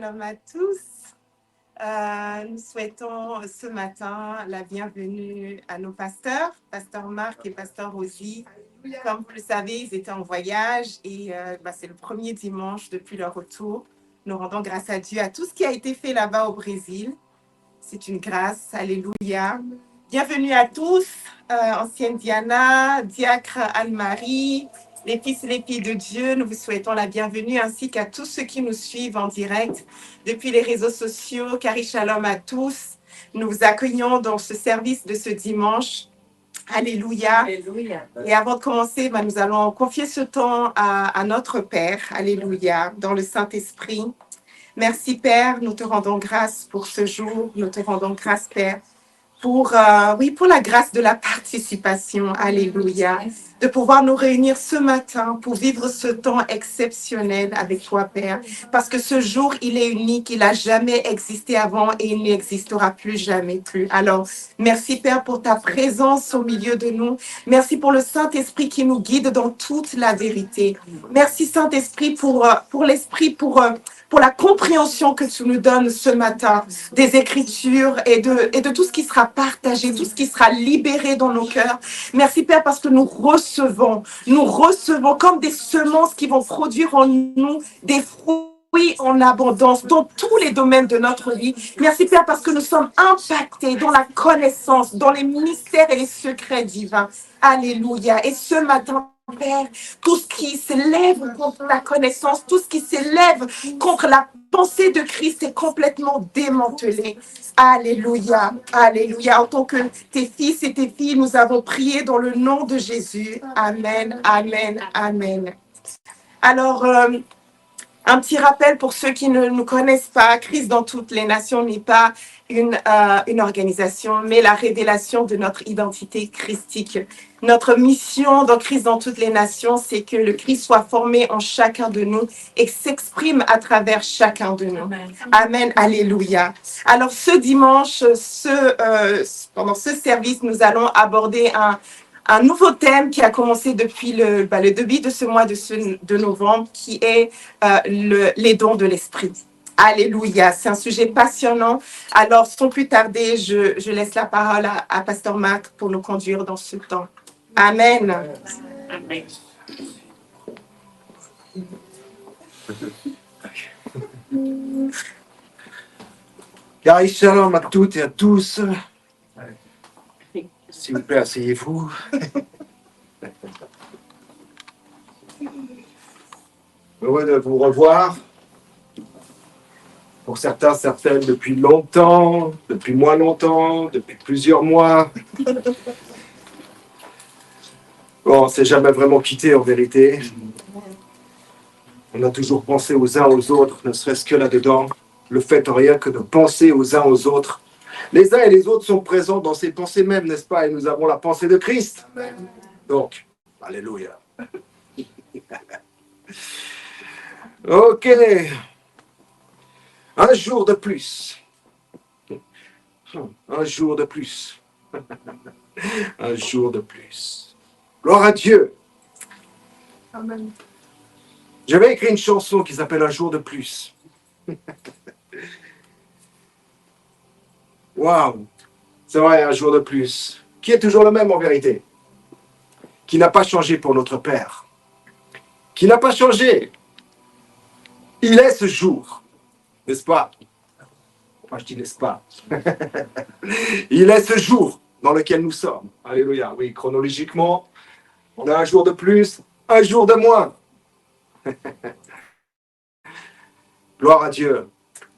Shalom à tous. Nous souhaitons ce matin la bienvenue à nos pasteurs, Pasteur Marc et Pasteur Rosie. Comme vous le savez, ils étaient en voyage et c'est le premier dimanche depuis leur retour. Nous rendons grâce à Dieu à tout ce qui a été fait là-bas au Brésil. C'est une grâce. Alléluia. Bienvenue à tous, ancienne Diana, diacre Anne-Marie, les fils et les filles de Dieu. Nous vous souhaitons la bienvenue ainsi qu'à tous ceux qui nous suivent en direct depuis les réseaux sociaux. Cari Shalom à tous. Nous vous accueillons dans ce service de ce dimanche. Alléluia. Alléluia. Et avant de commencer, nous allons confier ce temps à notre Père. Alléluia. Dans le Saint-Esprit. Merci Père, nous te rendons grâce pour ce jour. Nous te rendons grâce Père pour la grâce de la participation. Alléluia. De pouvoir nous réunir ce matin pour vivre ce temps exceptionnel avec toi, Père. Parce que ce jour, il est unique, il n'a jamais existé avant et il n'existera plus jamais plus. Alors, merci, Père, pour ta présence au milieu de nous. Merci pour le Saint-Esprit qui nous guide dans toute la vérité. Merci, Saint-Esprit, pour l'Esprit, pour la compréhension que tu nous donnes ce matin des Écritures et de tout ce qui sera partagé, tout ce qui sera libéré dans nos cœurs. Merci, Père, parce que nous recevons comme des semences qui vont produire en nous des fruits en abondance dans tous les domaines de notre vie. Merci, Père, parce que nous sommes impactés dans la connaissance, dans les mystères et les secrets divins. Alléluia. Et ce matin, Père, tout ce qui s'élève contre la connaissance, tout ce qui s'élève contre la pensée de Christ est complètement démantelé. Alléluia, alléluia. En tant que tes fils et tes filles, nous avons prié dans le nom de Jésus. Amen, amen, amen. Alors, un petit rappel pour ceux qui ne nous connaissent pas, Christ dans toutes les nations n'est pas une organisation, mais la révélation de notre identité christique. Notre mission dans Christ dans toutes les nations, c'est que le Christ soit formé en chacun de nous et s'exprime à travers chacun de nous. Amen, amen, alléluia. Alors ce dimanche, pendant ce service, nous allons aborder un nouveau thème qui a commencé depuis le début de ce mois de novembre, qui est les dons de l'esprit. Alléluia, c'est un sujet passionnant. Alors, sans plus tarder, je laisse la parole à Pasteur Marc pour nous conduire dans ce temps. Amen. Amen. Cari Shalom à toutes et à tous. S'il vous plaît, asseyez-vous. Heureux de vous revoir. Pour certains, certaines, depuis longtemps, depuis moins longtemps, depuis plusieurs mois. Bon, on ne s'est jamais vraiment quitté en vérité. On a toujours pensé aux uns aux autres, ne serait-ce que là-dedans. Le fait rien que de penser aux uns aux autres. Les uns et les autres sont présents dans ces pensées mêmes, n'est-ce pas? Et nous avons la pensée de Christ. Donc, alléluia. Ok. Un jour de plus. Un jour de plus. Un jour de plus. Gloire à Dieu. Amen. J'avais écrit une chanson qui s'appelle Un jour de plus. Waouh. C'est vrai, un jour de plus. Qui est toujours le même en vérité. Qui n'a pas changé pour notre Père. Qui n'a pas changé. Il est ce jour. N'est-ce pas? Moi, je dis n'est-ce pas? Il est ce jour dans lequel nous sommes. Alléluia. Oui, chronologiquement, on a un jour de plus, un jour de moins. Gloire à Dieu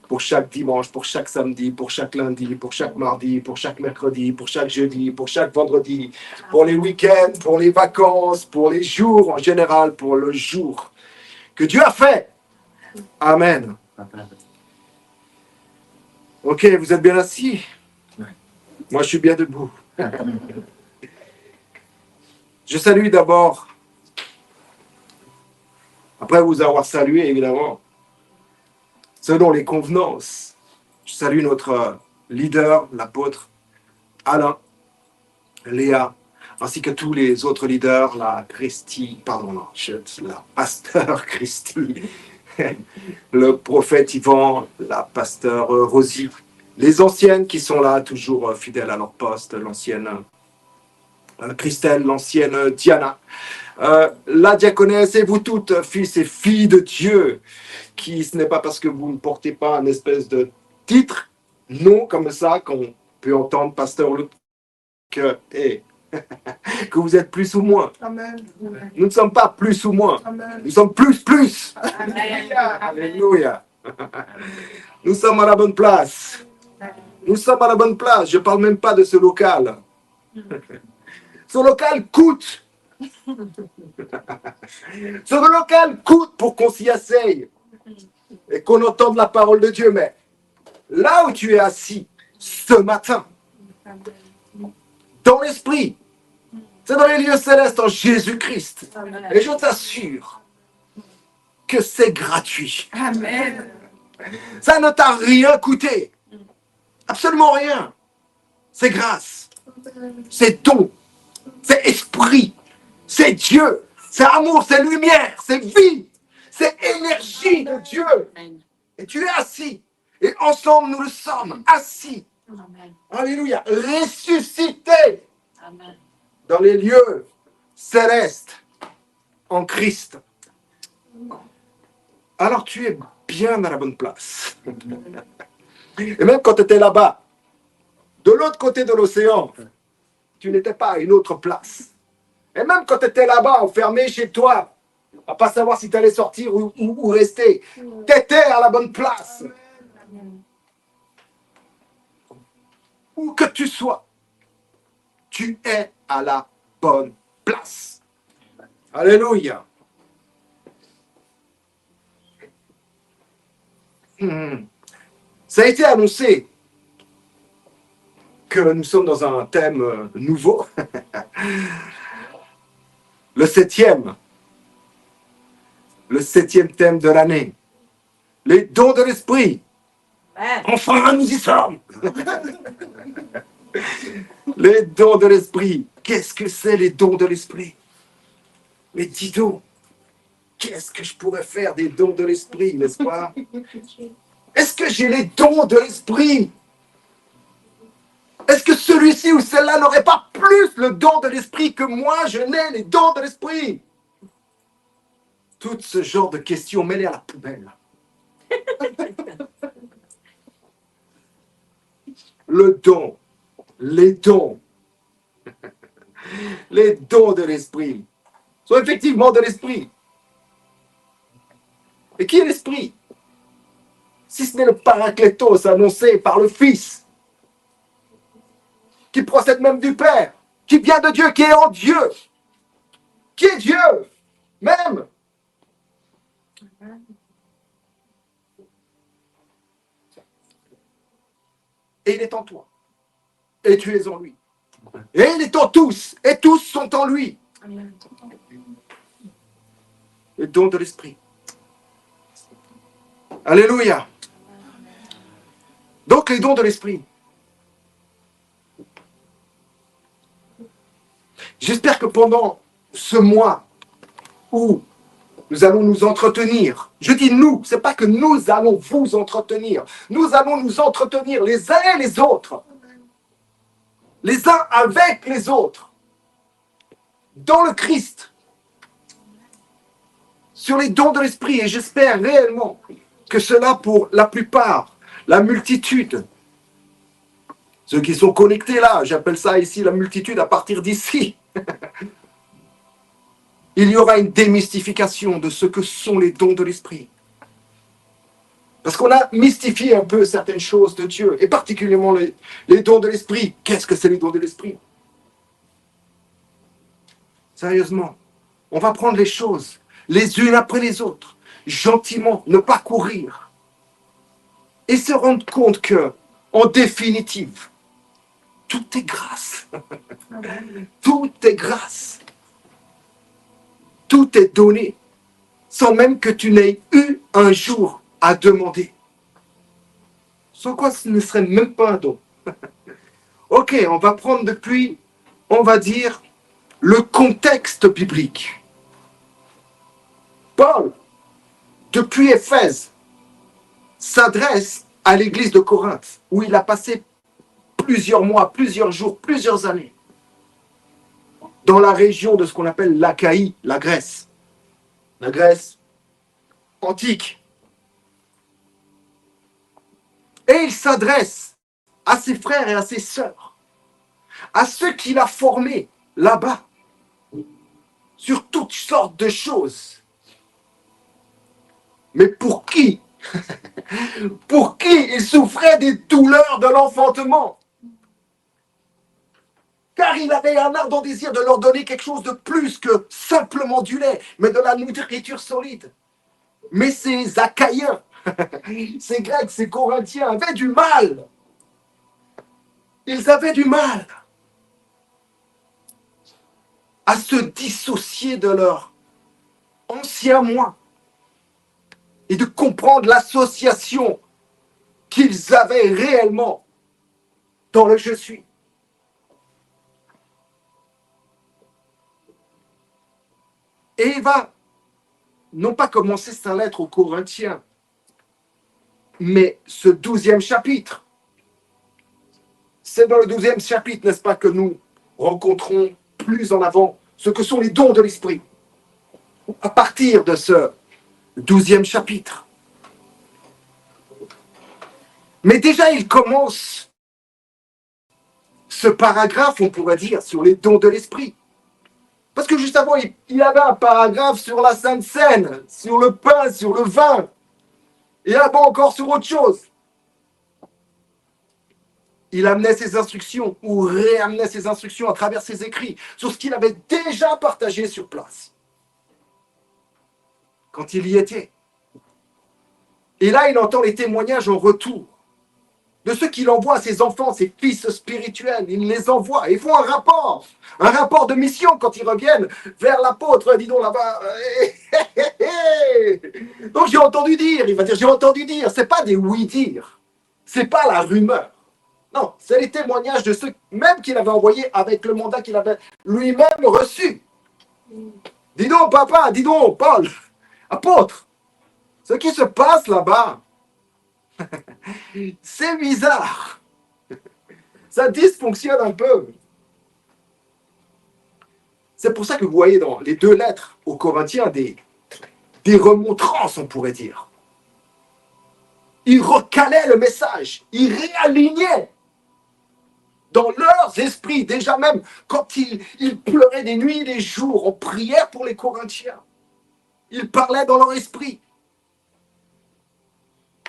pour chaque dimanche, pour chaque samedi, pour chaque lundi, pour chaque mardi, pour chaque mercredi, pour chaque jeudi, pour chaque vendredi, pour les week-ends, pour les vacances, pour les jours en général, pour le jour que Dieu a fait. Amen. Ok, vous êtes bien assis? Moi, je suis bien debout. Je salue d'abord, après vous avoir salué, évidemment, selon les convenances, je salue notre leader, l'apôtre Alain, Léa, ainsi que tous les autres leaders, la pasteur Christy, le prophète Yvan, la pasteur Rosie, les anciennes qui sont là, toujours fidèles à leur poste, l'ancienne Christelle, l'ancienne Diana, la diaconesse et vous toutes, fils et filles de Dieu, qui ce n'est pas parce que vous ne portez pas un espèce de titre, non comme ça, qu'on peut entendre pasteur Luc, que vous êtes plus ou moins. Amen. Nous ne sommes pas plus ou moins. Amen. Nous sommes plus. Amen. Alléluia. Nous sommes à la bonne place. Nous sommes à la bonne place. Je ne parle même pas de ce local. Ce local coûte. Ce local coûte pour qu'on s'y asseye et qu'on entende la parole de Dieu. Mais là où tu es assis ce matin, dans l'esprit, c'est dans les lieux célestes en Jésus-Christ. Et je t'assure que c'est gratuit. Amen. Ça ne t'a rien coûté. Absolument rien. C'est grâce. C'est don. C'est esprit. C'est Dieu. C'est amour. C'est lumière. C'est vie. C'est énergie de Dieu. Et tu es assis. Et ensemble, nous le sommes assis. Alléluia. Ressuscités dans les lieux célestes en Christ. Alors tu es bien à la bonne place. Et même quand tu étais là-bas, de l'autre côté de l'océan, tu n'étais pas à une autre place. Et même quand tu étais là-bas, enfermé chez toi, à pas savoir si tu allais sortir ou rester, tu étais à la bonne place. Où que tu sois, tu es à la bonne place. Alléluia. Ça a été annoncé que nous sommes dans un thème nouveau. Le septième thème de l'année. Les dons de l'esprit. Enfin, nous y sommes. Les dons de l'esprit. Qu'est-ce que c'est les dons de l'esprit? Mais dis donc, qu'est-ce que je pourrais faire des dons de l'esprit, n'est-ce pas? Est-ce que j'ai les dons de l'esprit? Est-ce que celui-ci ou celle-là n'aurait pas plus le don de l'esprit que moi, je n'ai les dons de l'esprit? Tout ce genre de questions, mets-les à la poubelle. Le don, les dons de l'esprit sont effectivement de l'esprit. Et qui est l'esprit? Si ce n'est le Paraclétos annoncé par le Fils, qui procède même du Père, qui vient de Dieu, qui est en Dieu, qui est Dieu même. Et il est en toi. Et tu es en lui. Et il est en tous. Et tous sont en lui. Les dons de l'esprit. Alléluia. Donc les dons de l'esprit. J'espère que pendant ce mois où nous allons nous entretenir, je dis nous, c'est pas que nous allons vous entretenir, nous allons nous entretenir les uns et les autres, les uns avec les autres, dans le Christ, sur les dons de l'esprit. Et j'espère réellement que cela, pour la plupart, la multitude, ceux qui sont connectés là, j'appelle ça ici la multitude à partir d'ici, il y aura une démystification de ce que sont les dons de l'esprit. Parce qu'on a mystifié un peu certaines choses de Dieu, et particulièrement les dons de l'esprit. Qu'est-ce que c'est les dons de l'esprit? Sérieusement, on va prendre les choses les unes après les autres, gentiment, ne pas courir, et se rendre compte que, en définitive, tout est grâce. Tout est grâce. Tout est donné, sans même que tu n'aies eu un jour à demander. Sans quoi ce ne serait même pas un don. Ok, on va prendre depuis, on va dire, le contexte biblique. Paul, depuis Éphèse, s'adresse à l'église de Corinthe, où il a passé plusieurs mois, plusieurs jours, plusieurs années, dans la région de ce qu'on appelle l'Achaïe, la Grèce antique. Et il s'adresse à ses frères et à ses sœurs, à ceux qu'il a formés là-bas, sur toutes sortes de choses. Mais pour qui Pour qui il souffrait des douleurs de l'enfantement. Car il avait un ardent désir de leur donner quelque chose de plus que simplement du lait, mais de la nourriture solide. Mais ces Achaïens, ces Grecs, ces Corinthiens avaient du mal. Ils avaient du mal à se dissocier de leur ancien moi et de comprendre l'association qu'ils avaient réellement dans le je suis. Et il va non pas commencer sa lettre aux Corinthiens, mais ce 12e chapitre. C'est dans le 12e chapitre, n'est-ce pas, que nous rencontrons plus en avant ce que sont les dons de l'esprit. À partir de ce 12e chapitre. Mais déjà, il commence ce paragraphe, on pourrait dire, sur les dons de l'esprit. Parce que juste avant, il avait un paragraphe sur la Sainte Seine, sur le pain, sur le vin, et avant encore sur autre chose. Il amenait ses instructions, ou réamenait ses instructions à travers ses écrits, sur ce qu'il avait déjà partagé sur place, quand il y était. Et là, il entend les témoignages en retour de ceux qu'il envoie à ses enfants, ses fils spirituels. Il les envoie. Ils font un rapport de mission quand ils reviennent vers l'apôtre. Dis donc là-bas. Donc j'ai entendu dire, il va dire, j'ai entendu dire. C'est pas des oui-dire. C'est pas la rumeur. Non, c'est les témoignages de ceux même qu'il avait envoyés avec le mandat qu'il avait lui-même reçu. Dis donc, papa, dis donc, Paul, apôtre, ce qui se passe là-bas, c'est bizarre. Ça dysfonctionne un peu. C'est pour ça que vous voyez dans les deux lettres aux Corinthiens des remontrances, on pourrait dire. Ils recalaient le message, ils réalignaient dans leurs esprits, déjà même quand ils pleuraient des nuits et des jours en prière pour les Corinthiens. Ils parlaient dans leur esprit.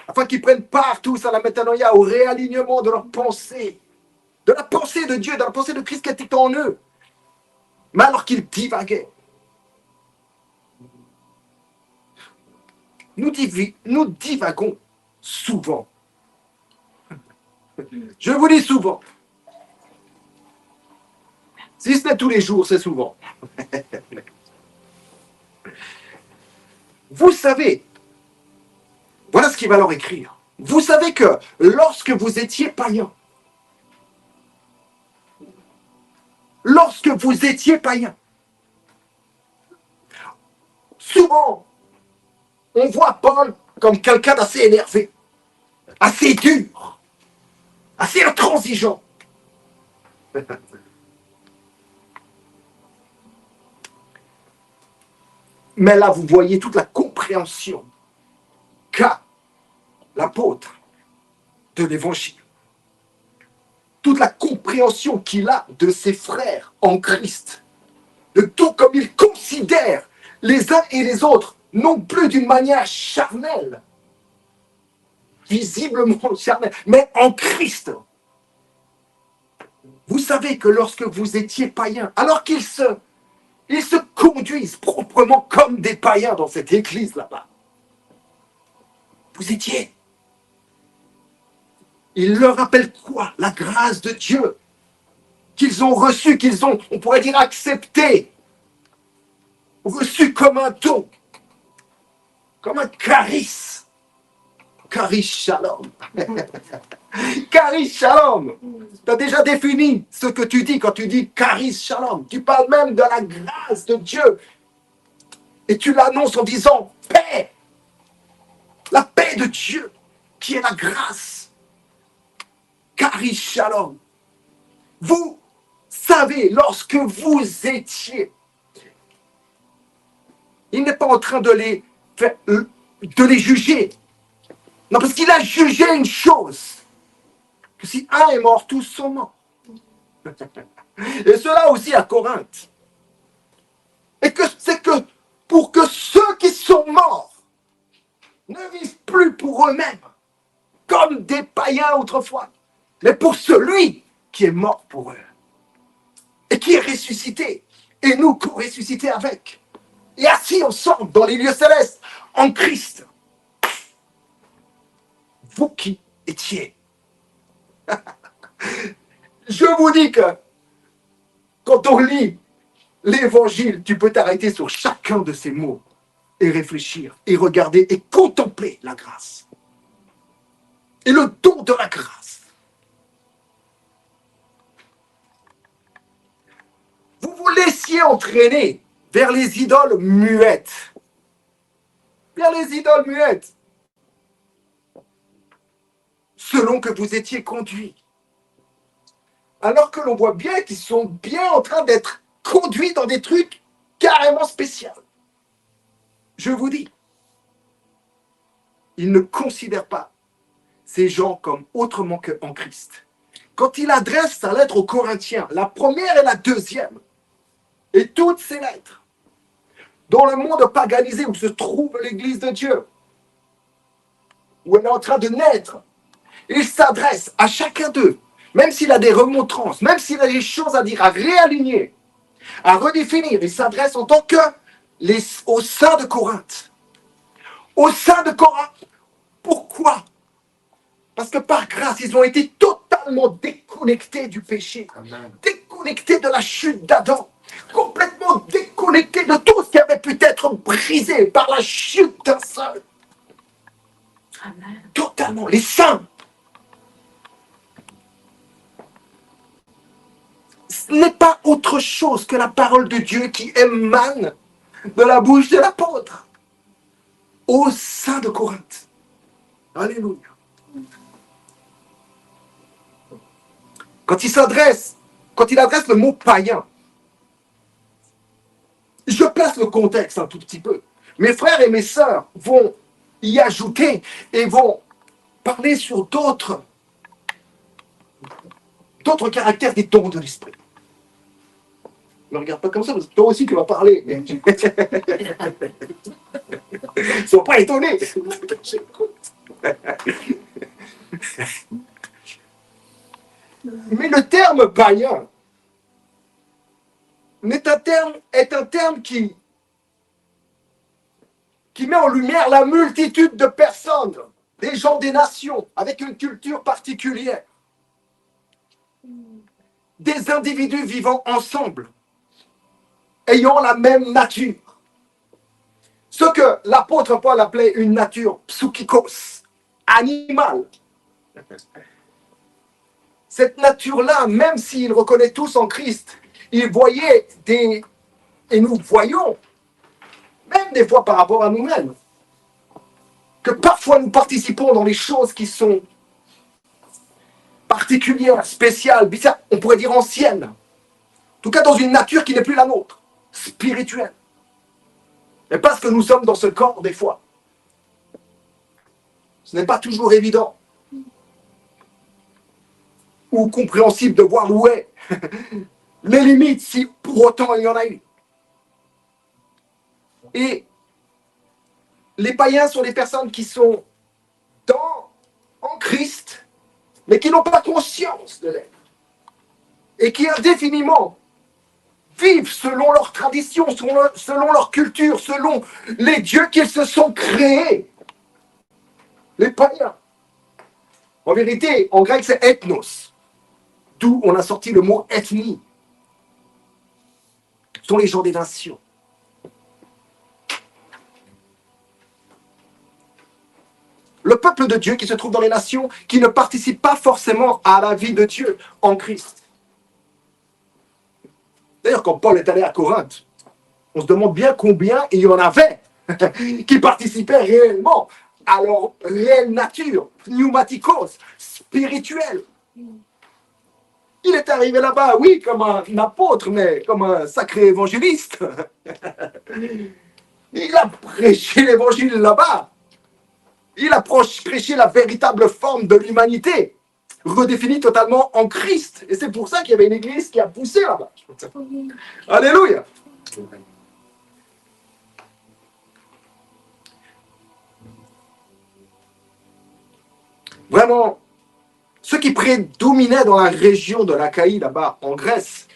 Afin qu'ils prennent part tous à la métanoïa, au réalignement de leur pensée, de la pensée de Dieu, de la pensée de Christ qui était en eux. Mais alors qu'ils divaguaient, nous divagons souvent. Je vous dis souvent. Si ce n'est tous les jours, c'est souvent. Vous savez, voilà ce qu'il va leur écrire. Vous savez que lorsque vous étiez païens, souvent, on voit Paul comme quelqu'un d'assez énervé, assez dur, assez intransigeant. Mais là, vous voyez toute la compréhension qu'a l'apôtre de l'évangile. Toute la compréhension qu'il a de ses frères en Christ. De tout comme il considère les uns et les autres, non plus d'une manière charnelle, visiblement charnelle, mais en Christ. Vous savez que lorsque vous étiez païens, alors qu'ils se conduisent proprement comme des païens dans cette église là-bas, vous étiez. Il leur rappelle quoi? La grâce de Dieu qu'ils ont reçue, qu'ils ont, on pourrait dire, acceptée, reçue comme un don, comme un charisme. Charis shalom. Charis shalom. Tu as déjà défini ce que tu dis quand tu dis charis shalom. Tu parles même de la grâce de Dieu. Et tu l'annonces en disant paix. La paix de Dieu, qui est la grâce. Kari Shalom. Vous savez, lorsque vous étiez, il n'est pas en train de les juger. Non, parce qu'il a jugé une chose, que si un est mort, tous sont morts. Et cela aussi à Corinthe. Et que c'est que pour que ceux qui sont morts ne vivent plus pour eux-mêmes, comme des païens autrefois, mais pour celui qui est mort pour eux et qui est ressuscité, et nous co-ressuscités avec, et assis ensemble dans les lieux célestes, en Christ. Vous qui étiez. Je vous dis que quand on lit l'Évangile, tu peux t'arrêter sur chacun de ces mots et réfléchir, et regarder, et contempler la grâce. Et le don de la grâce. Vous vous laissiez entraîner vers les idoles muettes. Vers les idoles muettes. Selon que vous étiez conduits. Alors que l'on voit bien qu'ils sont bien en train d'être conduits dans des trucs carrément spéciaux. Je vous dis, ils ne considèrent pas ces gens comme autrement qu'en Christ. Quand il adresse sa lettre aux Corinthiens, la première et la deuxième, et toutes ces lettres, dans le monde paganisé où se trouve l'Église de Dieu, où elle est en train de naître, il s'adresse à chacun d'eux, même s'il a des remontrances, même s'il a des choses à dire, à réaligner, à redéfinir, il s'adresse en tant que au sein de Corinthe. Au sein de Corinthe. Pourquoi? Parce que par grâce, ils ont été totalement déconnectés du péché, déconnectés de la chute d'Adam, complètement déconnectés de tout ce qui avait pu être brisé par la chute d'un seul. Amen. Totalement, les saints. Ce n'est pas autre chose que la parole de Dieu qui émane de la bouche de l'apôtre au sein de Corinthe. Alléluia. Quand il adresse le mot païen, je place le contexte un tout petit peu. Mes frères et mes sœurs vont y ajouter et vont parler sur d'autres caractères des dons de l'esprit. Ne regarde pas comme ça, parce que toi aussi tu vas parler. Ils ne sont pas étonnés. Mais le terme païen est un terme qui met en lumière la multitude de personnes, des gens des nations, avec une culture particulière. Des individus vivant ensemble, ayant la même nature. Ce que l'apôtre Paul appelait une nature psychikos, animale. Cette nature-là, même s'ils reconnaissent tous en Christ, ils voyaient et nous voyons, même des fois par rapport à nous-mêmes, que parfois nous participons dans les choses qui sont particulières, spéciales, bizarres, on pourrait dire anciennes. En tout cas, dans une nature qui n'est plus la nôtre, spirituelle. Et parce que nous sommes dans ce corps, des fois. Ce n'est pas toujours évident ou compréhensible de voir où est les limites, si pour autant il y en a eu. Et les païens sont des personnes qui sont en Christ, mais qui n'ont pas conscience de l'être. Et qui indéfiniment vivent selon leurs traditions, selon leur culture, selon les dieux qu'ils se sont créés. Les païens. En vérité, en grec, c'est ethnos. D'où on a sorti le mot ethnie. Ce sont les gens des nations. Le peuple de Dieu qui se trouve dans les nations, qui ne participe pas forcément à la vie de Dieu en Christ. D'ailleurs, quand Paul est allé à Corinthe, on se demande bien combien il y en avait qui participaient réellement à leur réelle nature, pneumatikos, spirituelle. Il est arrivé là-bas, oui, comme un apôtre, mais comme un sacré évangéliste. Il a prêché l'évangile là-bas. Il a prêché la véritable forme de l'humanité, redéfinie totalement en Christ. Et c'est pour ça qu'il y avait une église qui a poussé là-bas. Alléluia. Vraiment, ceux qui prédominaient dans la région de l'Achaïe, là-bas, en Grèce,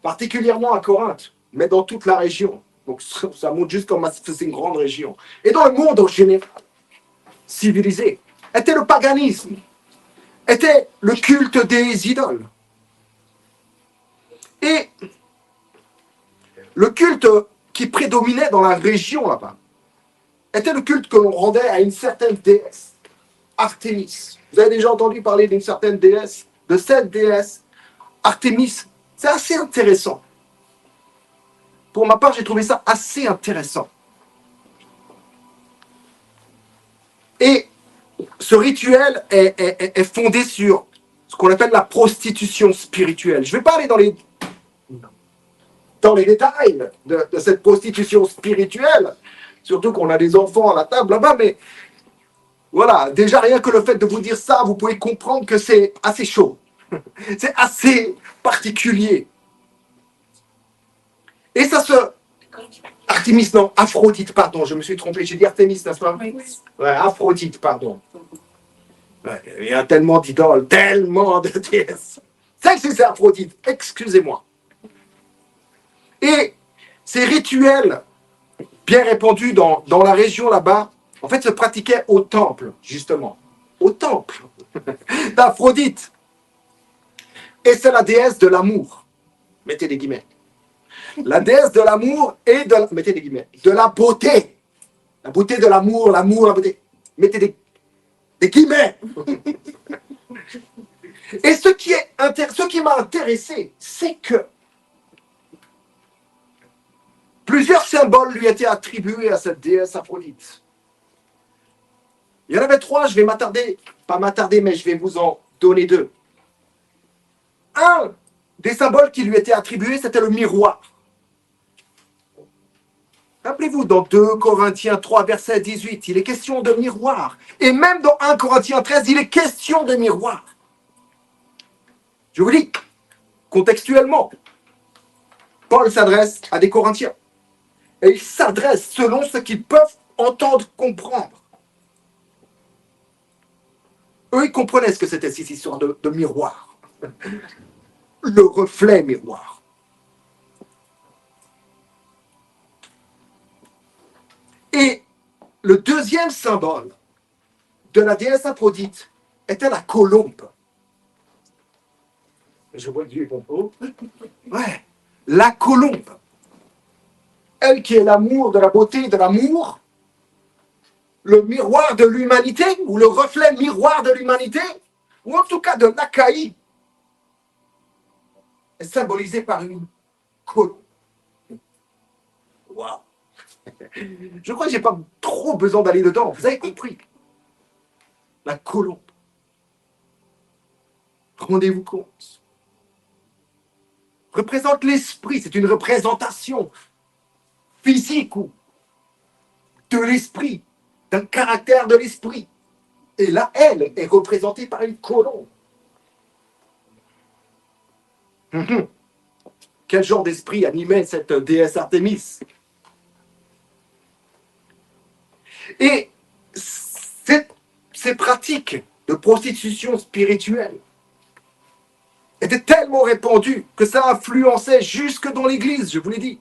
particulièrement à Corinthe, mais dans toute la région. Donc ça montre juste comme c'est une grande région. Et dans le monde en général, civilisé, était le paganisme, était le culte des idoles. Et le culte qui prédominait dans la région là-bas était le culte que l'on rendait à une certaine déesse, Artémis. Vous avez déjà entendu parler d'une certaine déesse, de cette déesse, Artémis. C'est assez intéressant. Pour ma part, j'ai trouvé ça assez intéressant. Et ce rituel est fondé sur ce qu'on appelle la prostitution spirituelle. Je ne vais pas aller dans les détails de cette prostitution spirituelle, surtout qu'on a des enfants à la table là-bas, mais voilà, déjà rien que le fait de vous dire ça, vous pouvez comprendre que c'est assez chaud. C'est assez particulier. Et ça se... Artémis, non, Aphrodite, pardon, je me suis trompé, j'ai dit Artémis, n'est-ce pas? Oui. Ouais, Aphrodite, pardon. Ouais, il y a tellement d'idoles, tellement de déesses. C'est Aphrodite, excusez-moi. Et ces rituels bien répandus dans la région là-bas, en fait, se pratiquaient au temple, justement. Au temple d'Aphrodite. Et c'est la déesse de l'amour. Mettez des guillemets. La déesse de l'amour et de... Mettez des guillemets. De la beauté. La beauté de l'amour, la beauté. Mettez des guillemets. Et ce qui m'a intéressé, c'est que plusieurs symboles lui étaient attribués à cette déesse Aphrodite. Il y en avait 3, je vais pas m'attarder, mais je vais vous en donner 2. Un des symboles qui lui était attribué, c'était le miroir. Rappelez-vous, dans 2 Corinthiens 3, verset 18, il est question de miroir. Et même dans 1 Corinthiens 13, il est question de miroir. Je vous dis, contextuellement, Paul s'adresse à des Corinthiens. Et il s'adresse selon ce qu'ils peuvent entendre, comprendre. Eux, ils comprenaient ce que c'était cette histoire de miroir. Le reflet miroir. Et le deuxième symbole de la déesse Aphrodite était la colombe. Je vois Dieu pompeau. Ouais, la colombe. Elle qui est l'amour de la beauté, de l'amour, le miroir de l'humanité, ou le reflet miroir de l'humanité, ou en tout cas de l'Achaïe, est symbolisée par une colombe. Waouh! Je crois que je n'ai pas trop besoin d'aller dedans. Vous avez compris. La colombe. Rendez-vous compte. Représente l'esprit. C'est une représentation physique ou de l'esprit, d'un caractère de l'esprit. Et là, elle est représentée par une colombe. Quel genre d'esprit animait cette déesse Artémis? Et ces pratiques de prostitution spirituelle étaient tellement répandues que ça influençait jusque dans l'Église, je vous l'ai dit.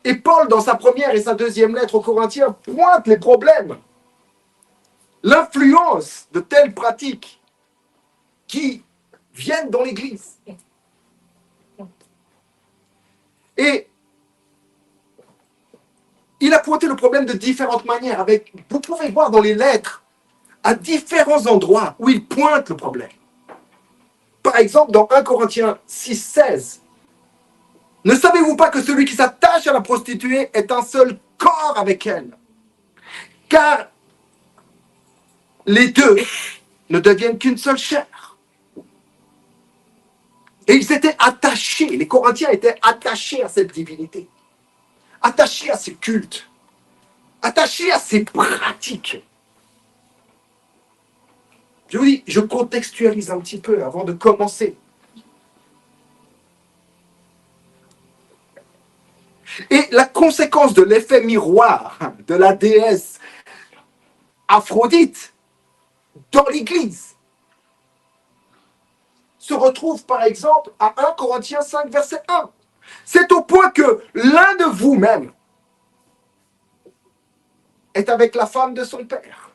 Et Paul, dans sa première et sa deuxième lettre aux Corinthiens, pointe les problèmes, l'influence de telles pratiques qui viennent dans l'Église. Et il a pointé le problème de différentes manières. Vous pouvez voir dans les lettres, à différents endroits où il pointe le problème. Par exemple, dans 1 Corinthiens 6, 16, ne savez-vous pas que celui qui s'attache à la prostituée est un seul corps avec elle? Car les deux ne deviennent qu'une seule chair. Et ils étaient attachés, les Corinthiens étaient attachés à cette divinité, attachés à ces cultes, attachés à ces pratiques. Je vous dis, je contextualise un petit peu avant de commencer. Et la conséquence de l'effet miroir de la déesse Aphrodite dans l'Église se retrouve par exemple à 1 Corinthiens 5, verset 1. C'est au point que l'un de vous-même est avec la femme de son père.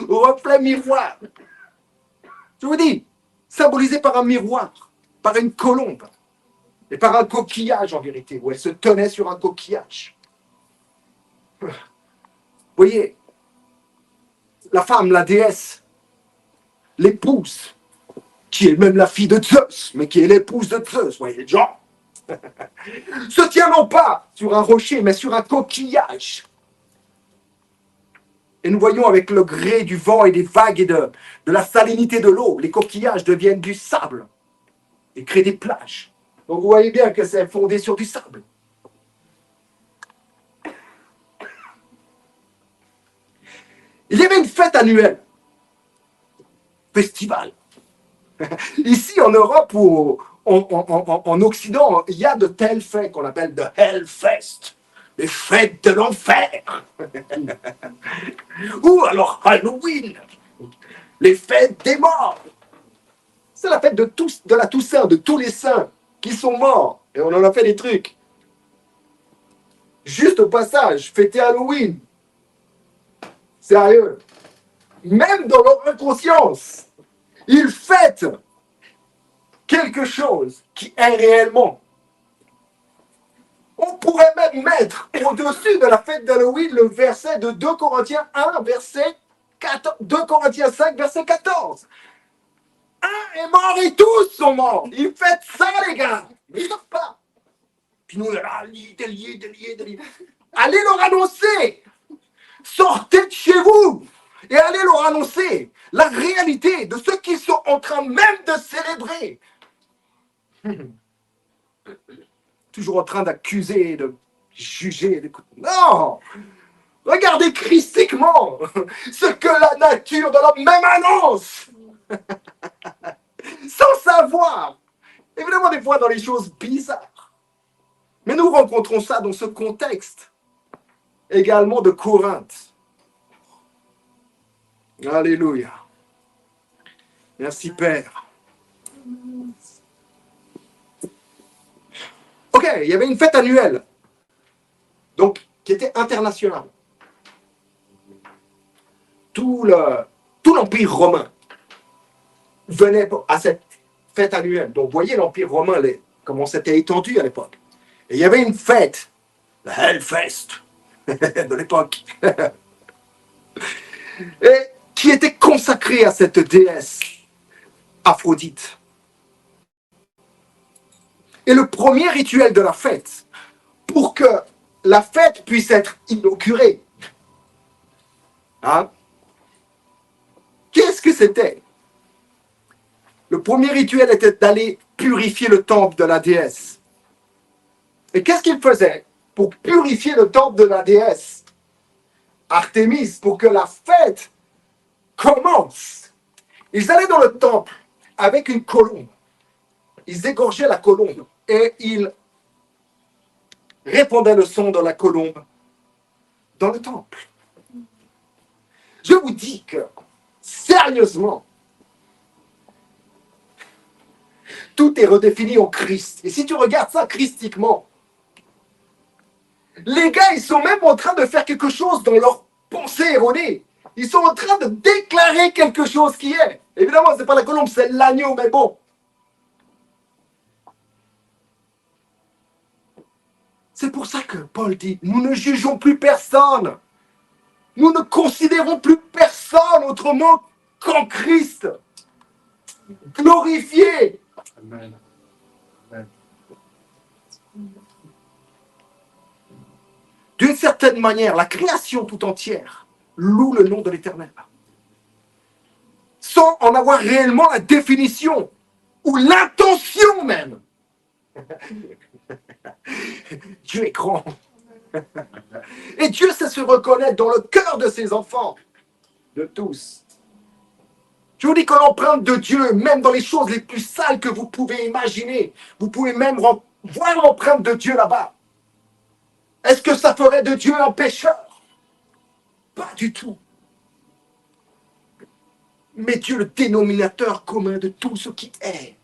Reflet miroir. Je vous dis, symbolisé par un miroir, par une colombe, et par un coquillage en vérité, où elle se tenait sur un coquillage. Vous voyez, la femme, la déesse, l'épouse, qui est même la fille de Zeus, mais qui est l'épouse de Zeus, vous voyez les gens, se tient non pas sur un rocher, mais sur un coquillage. Et nous voyons avec le gré du vent et des vagues et de la salinité de l'eau, les coquillages deviennent du sable et créent des plages. Donc vous voyez bien que c'est fondé sur du sable. Il y avait une fête annuelle, festival. Ici en Europe ou en Occident, il y a de telles fêtes qu'on appelle de Hellfest, les fêtes de l'enfer. Ou alors Halloween, les fêtes des morts. C'est la fête de la Toussaint, de tous les saints qui sont morts. Et on en a fait des trucs. Juste au passage, fêter Halloween. Sérieux. Même dans leur inconscience, ils fêtent quelque chose qui est réellement. On pourrait même mettre au-dessus de la fête d'Halloween le verset de 2 Corinthiens 1, verset 14, 2 Corinthiens 5, verset 14. Un est mort et tous sont morts. Ils fêtent ça, les gars. Mais ils ne savent pas. Puis nous, là, délié. Allez leur annoncer. Sortez de chez vous et allez leur annoncer la réalité de ce qu'ils sont en train même de célébrer. Toujours en train d'accuser, de juger. Non! Regardez christiquement ce que la nature de l'homme même annonce. Sans savoir. Évidemment, des fois dans les choses bizarres. Mais nous rencontrons ça dans ce contexte également de Corinthe. Alléluia. Merci Père. Ok, il y avait une fête annuelle, donc qui était internationale. Tout l'Empire romain venait à cette fête annuelle. Donc, vous voyez l'Empire romain, comment c'était étendu à l'époque. Et il y avait une fête, la Hellfest de l'époque, et qui était consacrée à cette déesse Aphrodite. Et le premier rituel de la fête, pour que la fête puisse être inaugurée, hein, qu'est-ce que c'était? Le premier rituel était d'aller purifier le temple de la déesse. Et qu'est-ce qu'ils faisaient pour purifier le temple de la déesse Artémis, pour que la fête commence? Ils allaient dans le temple avec une colombe. Ils égorgeaient la colombe et ils répandaient le sang de la colombe dans le temple. Je vous dis que, sérieusement, tout est redéfini en Christ. Et si tu regardes ça christiquement, les gars, ils sont même en train de faire quelque chose dans leur pensée erronée. Ils sont en train de déclarer quelque chose qui est. Évidemment, c'est pas la colombe, c'est l'agneau, mais bon. C'est pour ça que Paul dit, nous ne jugeons plus personne. Nous ne considérons plus personne autrement qu'en Christ. Glorifié. Amen. Amen. D'une certaine manière, la création tout entière louent le nom de l'Éternel. Sans en avoir réellement la définition ou l'intention même. Dieu est grand. Et Dieu sait se reconnaître dans le cœur de ses enfants, de tous. Je vous dis que l'empreinte de Dieu, même dans les choses les plus sales que vous pouvez imaginer, vous pouvez même voir l'empreinte de Dieu là-bas. Est-ce que ça ferait de Dieu un pécheur? Pas du tout. Mais Dieu, le dénominateur commun de tout ce qui est,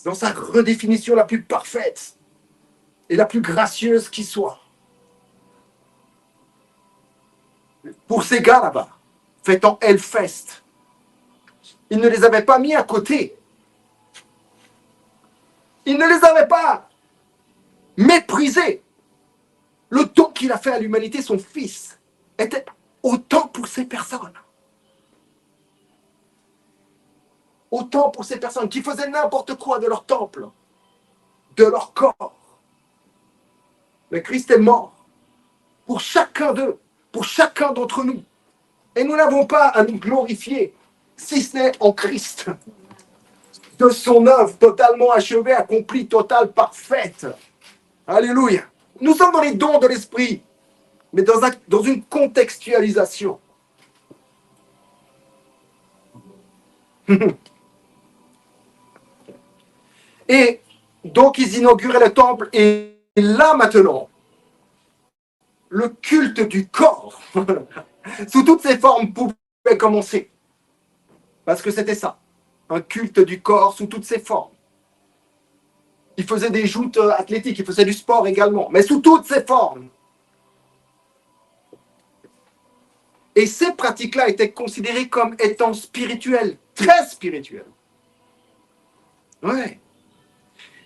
dans sa redéfinition la plus parfaite et la plus gracieuse qui soit. Pour ces gars là-bas, fêtant Hellfest, il ne les avait pas mis à côté. Il ne les avait pas méprisés. Le don qu'il a fait à l'humanité, son fils, était autant pour ces personnes. Autant pour ces personnes qui faisaient n'importe quoi de leur temple, de leur corps. Mais Christ est mort pour chacun d'eux, pour chacun d'entre nous. Et nous n'avons pas à nous glorifier, si ce n'est en Christ, de son œuvre totalement achevée, accomplie, totale, parfaite. Alléluia. Nous sommes dans les dons de l'Esprit, mais dans une contextualisation. Et donc, ils inauguraient le temple, et là maintenant, le culte du corps, sous toutes ses formes, pouvait commencer. Parce que c'était ça, un culte du corps sous toutes ses formes. Il faisait des joutes athlétiques, il faisait du sport également, mais sous toutes ses formes. Et ces pratiques-là étaient considérées comme étant spirituelles, très spirituelles. Ouais.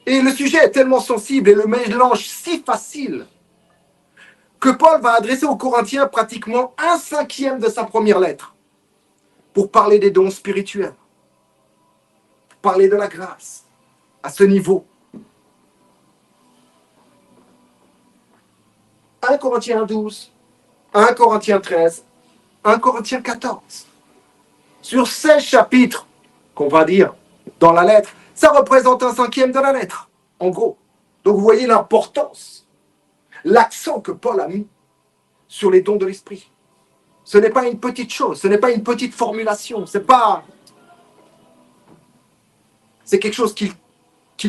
Et le sujet est tellement sensible et le mélange si facile que Paul va adresser aux Corinthiens pratiquement 1/5 de sa première lettre pour parler des dons spirituels, pour parler de la grâce à ce niveau. 1 Corinthiens 12, 1 Corinthiens 13, 1 Corinthiens 14. Sur 16 chapitres, qu'on va dire dans la lettre, ça représente 1/5 de la lettre, en gros. Donc vous voyez l'importance, l'accent que Paul a mis sur les dons de l'esprit. Ce n'est pas une petite chose, ce n'est pas une petite formulation, c'est quelque chose qu'il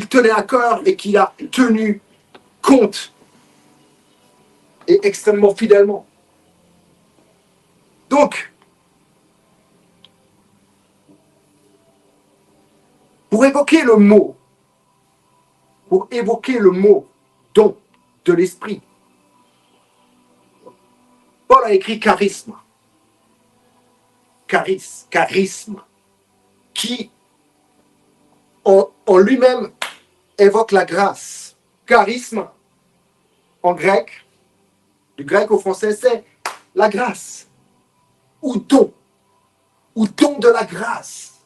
tenait à cœur et qu'il a tenu compte et extrêmement fidèlement. Donc, pour évoquer le mot don de l'esprit, Paul a écrit charisme, qui en lui-même évoque la grâce. Charisme, en grec, du grec au français, c'est la grâce, ou don de la grâce.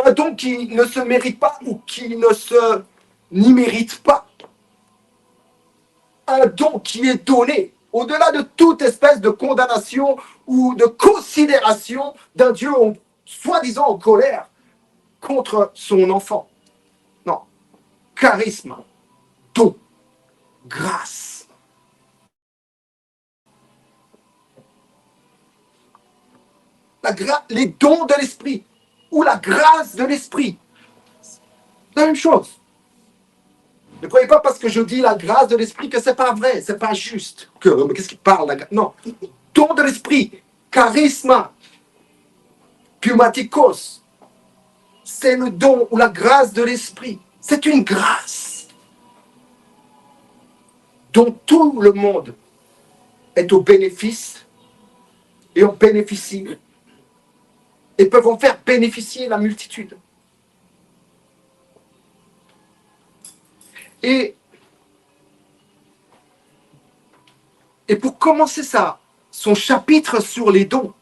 Un don qui ne se mérite pas ou qui n'y mérite pas. Un don qui est donné au-delà de toute espèce de condamnation ou de considération d'un Dieu soi-disant en colère contre son enfant. Non. Charisme, don, grâce. Les dons de l'esprit ou la grâce de l'esprit. C'est la même chose. Ne croyez pas parce que je dis la grâce de l'esprit que c'est pas vrai, c'est pas juste. Mais qu'est-ce qu'il parle? Non. Don de l'esprit, charisme, pneumatikos, c'est le don ou la grâce de l'esprit. C'est une grâce dont tout le monde est au bénéfice et en bénéficie et peuvent en faire bénéficier la multitude. Et pour commencer son chapitre sur les dons,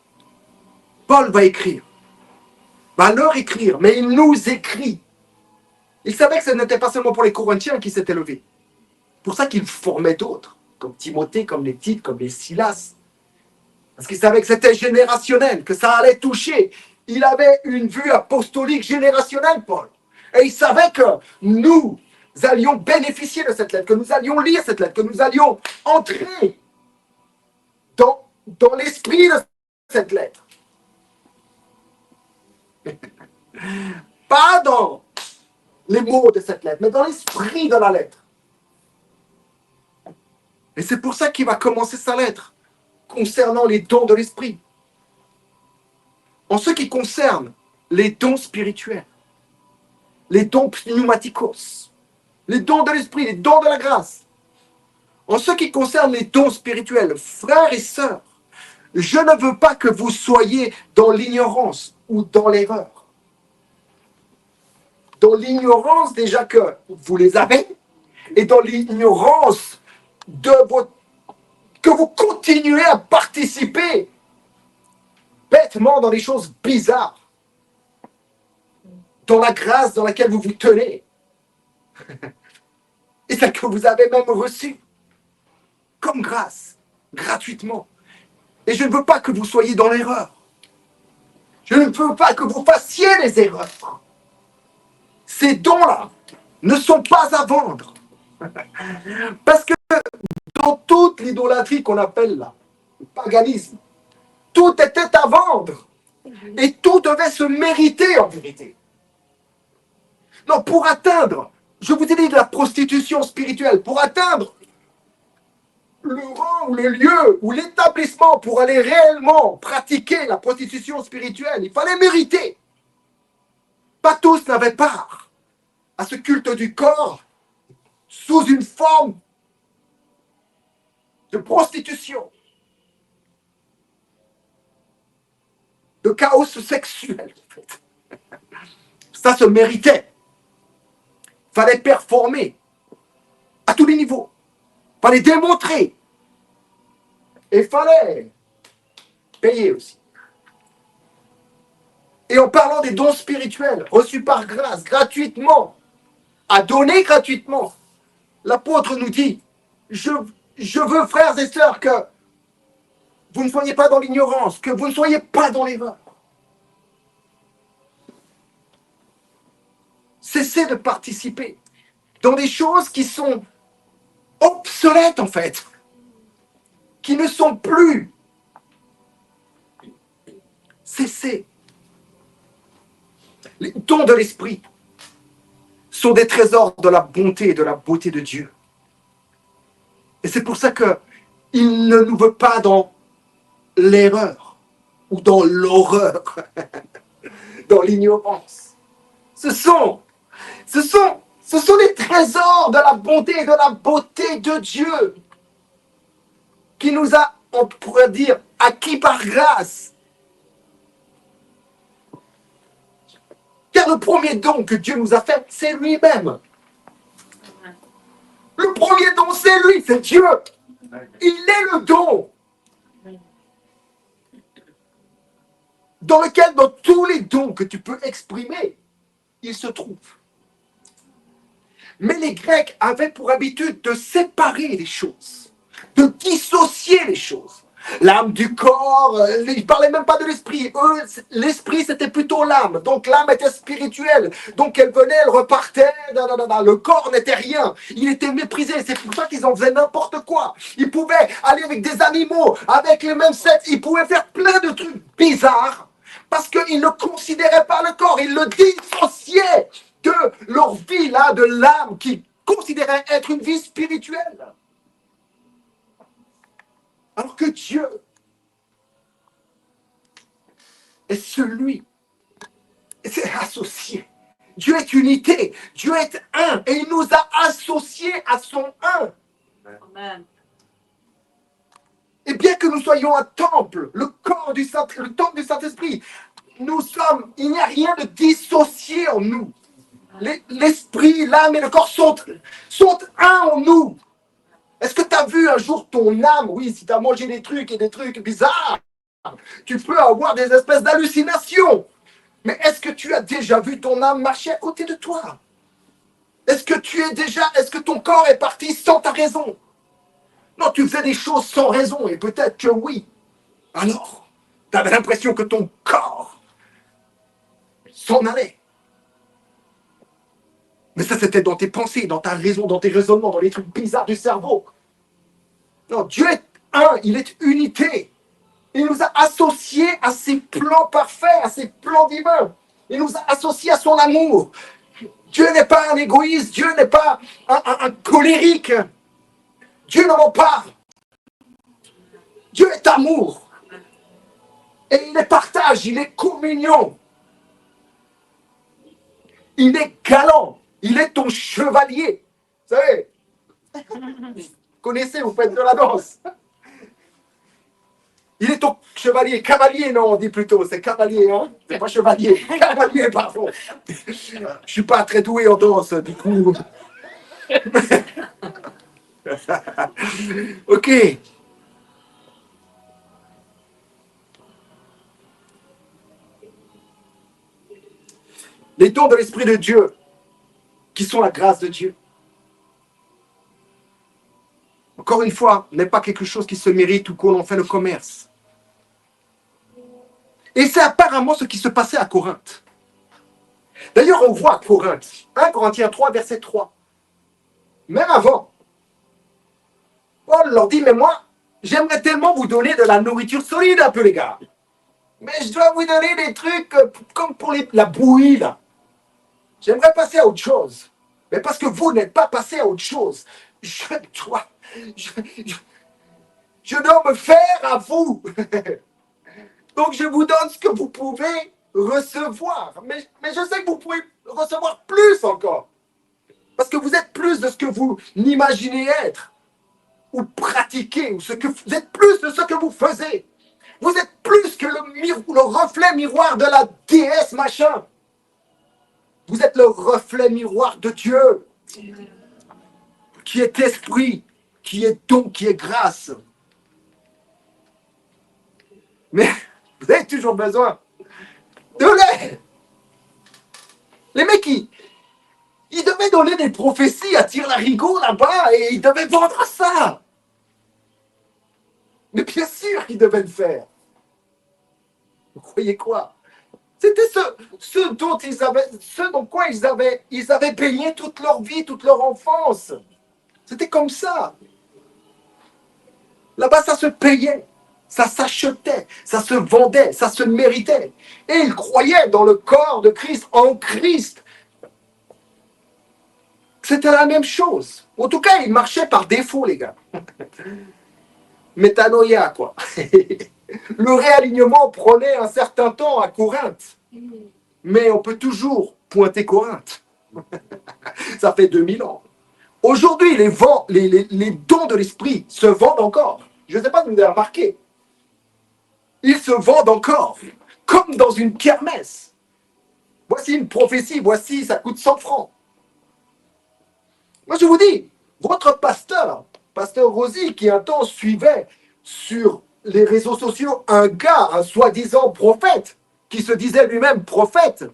Paul va écrire. Va leur écrire, mais il nous écrit. Il savait que ce n'était pas seulement pour les Corinthiens qui s'étaient levés. Pour ça qu'il formait d'autres, comme Timothée, comme les Tites, comme les Silas, Parce qu'il savait que c'était générationnel, que ça allait toucher. Il avait une vue apostolique générationnelle, Paul. Et il savait que nous allions bénéficier de cette lettre, que nous allions lire cette lettre, que nous allions entrer dans l'esprit de cette lettre. Pas dans les mots de cette lettre, mais dans l'esprit de la lettre. Et c'est pour ça qu'il va commencer sa lettre concernant les dons de l'esprit. En ce qui concerne les dons spirituels, les dons pneumatikos, les dons de l'esprit, les dons de la grâce. En ce qui concerne les dons spirituels, frères et sœurs, je ne veux pas que vous soyez dans l'ignorance ou dans l'erreur. Dans l'ignorance déjà que vous les avez, et dans l'ignorance que vous continuez à participer bêtement dans les choses bizarres, dans la grâce dans laquelle vous vous tenez, et celle que vous avez même reçue comme grâce, gratuitement. Et je ne veux pas que vous soyez dans l'erreur. Je ne veux pas que vous fassiez les erreurs. Ces dons-là ne sont pas à vendre. Parce que dans toute l'idolâtrie qu'on appelle là, le paganisme, tout était à vendre. Et tout devait se mériter en vérité. Non, pour atteindre, je vous ai dit de la prostitution spirituelle, pour atteindre le rang ou le lieu ou l'établissement pour aller réellement pratiquer la prostitution spirituelle, il fallait mériter. Pas tous n'avaient part à ce culte du corps sous une forme de prostitution, de chaos sexuel. En fait. Ça se méritait. Fallait performer à tous les niveaux. Fallait démontrer. Et fallait payer aussi. Et en parlant des dons spirituels reçus par grâce, gratuitement, à donner gratuitement, l'apôtre nous dit, je veux, frères et sœurs, que vous ne soyez pas dans l'ignorance, que vous ne soyez pas dans l'erreur. Cessez de participer dans des choses qui sont obsolètes en fait, qui ne sont plus. Cessez. Les dons de l'esprit sont des trésors de la bonté et de la beauté de Dieu. Et c'est pour ça qu'il ne nous veut pas dans l'erreur ou dans l'horreur, dans l'ignorance. Ce sont les trésors de la bonté et de la beauté de Dieu qui nous a, on pourrait dire, acquis par grâce. Car le premier don que Dieu nous a fait, c'est lui-même. Le premier don, c'est lui, c'est Dieu. Il est le don dans lequel, dans tous les dons que tu peux exprimer, il se trouve. Mais les Grecs avaient pour habitude de séparer les choses, de dissocier les choses. L'âme du corps, ils ne parlaient même pas de l'esprit. Eux, l'esprit, c'était plutôt l'âme. Donc l'âme était spirituelle. Donc elle venait, elle repartait. Le corps n'était rien. Il était méprisé. C'est pour ça qu'ils en faisaient n'importe quoi. Ils pouvaient aller avec des animaux, avec les mêmes sexe. Ils pouvaient faire plein de trucs bizarres parce qu'ils ne considéraient pas le corps. Ils le dissociaient de leur vie, là, de l'âme qu'ils considéraient être une vie spirituelle. Alors que Dieu est celui, c'est associé. Dieu est unité, Dieu est un, et il nous a associés à son un. Amen. Et bien que nous soyons un temple, le temple du Saint-Esprit, il n'y a rien de dissocié en nous. L'esprit, l'âme et le corps sont un en nous. Est-ce que tu as vu un jour ton âme? Oui, si tu as mangé des trucs et des trucs bizarres, tu peux avoir des espèces d'hallucinations. Mais est-ce que tu as déjà vu ton âme marcher à côté de toi? Est-ce que ton corps est parti sans ta raison? Non, tu faisais des choses sans raison, et peut-être que oui. Alors, tu avais l'impression que ton corps s'en allait. Mais ça, c'était dans tes pensées, dans ta raison, dans tes raisonnements, dans les trucs bizarres du cerveau. Non, Dieu est un, il est unité. Il nous a associés à ses plans parfaits, à ses plans divins. Il nous a associés à son amour. Dieu n'est pas un égoïste, Dieu n'est pas un colérique. Dieu ne ment pas. Dieu est amour. Et il est partage, il est communion. Il est galant. Il est ton chevalier. Vous savez, vous connaissez, vous faites de la danse. Il est ton chevalier. Cavalier, non, on dit plutôt. C'est cavalier, hein. C'est pas chevalier. Cavalier, pardon. Je suis pas très doué en danse, du coup. Ok. Les dons de l'Esprit de Dieu, qui sont la grâce de Dieu. Encore une fois, n'est pas quelque chose qui se mérite ou qu'on en fait le commerce. Et c'est apparemment ce qui se passait à Corinthe. D'ailleurs, on voit à Corinthe, 1 Corinthiens 3, verset 3. Même avant, Paul leur dit, mais moi, j'aimerais tellement vous donner de la nourriture solide un peu, les gars. Mais je dois vous donner des trucs comme pour la bouillie, là. J'aimerais passer à autre chose. Mais parce que vous n'êtes pas passé à autre chose, je dois me faire à vous. Donc je vous donne ce que vous pouvez recevoir. Mais je sais que vous pouvez recevoir plus encore. Parce que vous êtes plus de ce que vous n'imaginez être. Ou pratiquer. Ou vous êtes plus de ce que vous faisiez. Vous êtes plus que le reflet miroir de la déesse machin. Vous êtes le reflet miroir de Dieu. Qui est esprit. Qui est don, qui est grâce. Mais vous avez toujours besoin de lait. Les mecs, ils devaient donner des prophéties à Tire-Larigot là-bas et ils devaient vendre ça. Mais bien sûr qu'ils devaient le faire. Vous croyez quoi? C'était ce dont quoi ils avaient baigné toute leur vie, toute leur enfance. C'était comme ça. Là-bas, ça se payait. Ça s'achetait, ça se vendait, ça se méritait. Et ils croyaient dans le corps de Christ, en Christ. C'était la même chose. En tout cas, ils marchaient par défaut, les gars. Métanoïa, quoi. Le réalignement prenait un certain temps à Corinthe. Mais on peut toujours pointer Corinthe. Ça fait 2000 ans. Aujourd'hui, les dons de l'esprit se vendent encore. Je ne sais pas si vous avez remarqué. Ils se vendent encore, comme dans une kermesse. Voici une prophétie, voici, ça coûte 100 francs. Moi, je vous dis, votre pasteur Rosy, qui un temps suivait sur les réseaux sociaux un gars, un soi-disant prophète, qui se disait lui-même prophète,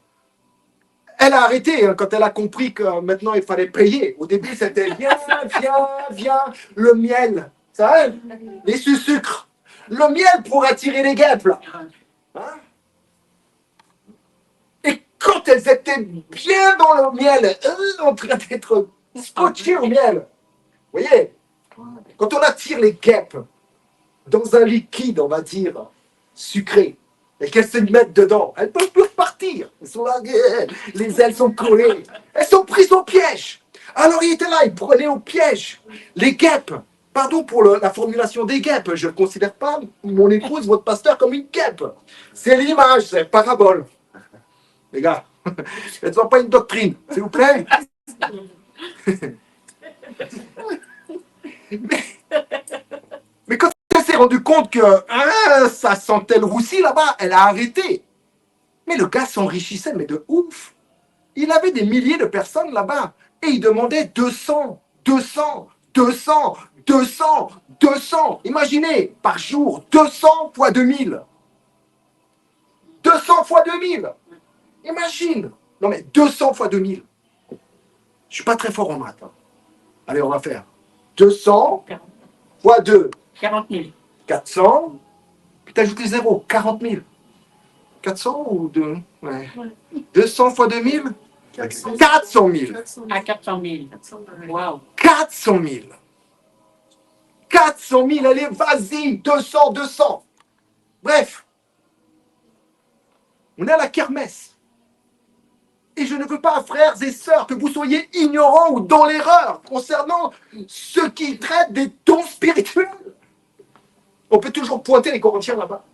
elle a arrêté hein, quand elle a compris que maintenant il fallait payer. Au début, c'était viens, le miel, ça, les sucres. Le miel pour attirer les guêpes, là. Hein? Et quand elles étaient bien dans le miel, en train d'être scotchées au miel, vous voyez, quand on attire les guêpes dans un liquide, on va dire, sucré, et qu'elles se mettent dedans, elles ne peuvent plus repartir. Elles sont là, les ailes sont collées, elles sont prises au piège. Alors il était là, il prenait au piège les guêpes. Pardon pour la formulation des guêpes, je ne considère pas mon épouse, votre pasteur, comme une guêpe. C'est l'image, c'est parabole. Les gars, faites-en pas une doctrine, s'il vous plaît. mais quand elle s'est rendue compte que ça sentait le roussi là-bas, elle a arrêté. Mais le gars s'enrichissait, mais de ouf. Il avait des milliers de personnes là-bas. Et il demandait 200, 200, 200, 200, 200. Imaginez, par jour, 200 fois 2000. 200 fois 2000. Imagine. Non mais 200 fois 2000. Je suis pas très fort en maths. Hein. Allez, on va faire 200 fois 2. 40 000. 400. Puis tu ajoutes les zéros, 40 000. 400 ou 2 ouais. 200 fois 2000 400 000. À 400 000. Wow. 400 000. 400 000, allez, vas-y, 200, 200. Bref, on est à la kermesse. Et je ne veux pas, frères et sœurs, que vous soyez ignorants ou dans l'erreur concernant ce qui traite des dons spirituels. On peut toujours pointer les Corinthiens là-bas.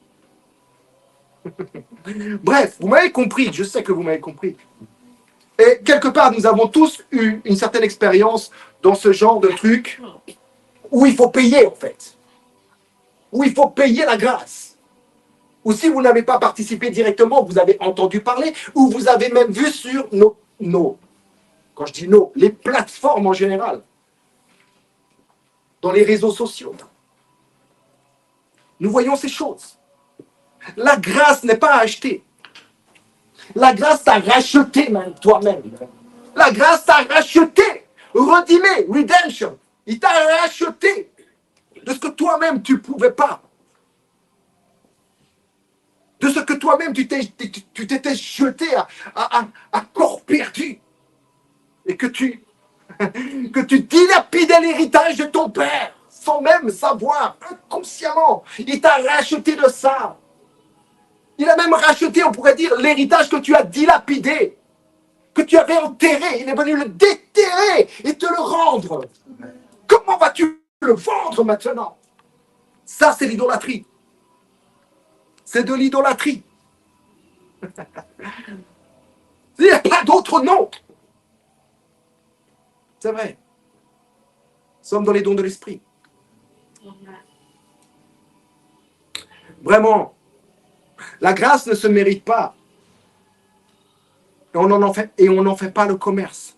Bref, vous m'avez compris, je sais que vous m'avez compris. Et quelque part, nous avons tous eu une certaine expérience dans ce genre de truc où il faut payer, en fait. Où il faut payer la grâce. Ou si vous n'avez pas participé directement, vous avez entendu parler, ou vous avez même vu sur quand je dis les plateformes en général, dans les réseaux sociaux. Nous voyons ces choses. La grâce n'est pas à acheter. La grâce t'a racheté même toi-même. La grâce t'a racheté, redimé, redemption. Il t'a racheté de ce que toi-même tu ne pouvais pas. De ce que toi-même tu t'étais jeté à corps perdu. Et que tu dilapidais l'héritage de ton père, sans même savoir, inconsciemment. Il t'a racheté de ça. Il a même racheté, on pourrait dire, l'héritage que tu as dilapidé, que tu avais enterré. Il est venu le déterrer et te le rendre. Comment vas-tu le vendre maintenant? Ça, c'est l'idolâtrie. C'est de l'idolâtrie. Il n'y a pas d'autre nom. C'est vrai. Nous sommes dans les dons de l'esprit. Vraiment, la grâce ne se mérite pas. Et on n'en fait pas le commerce.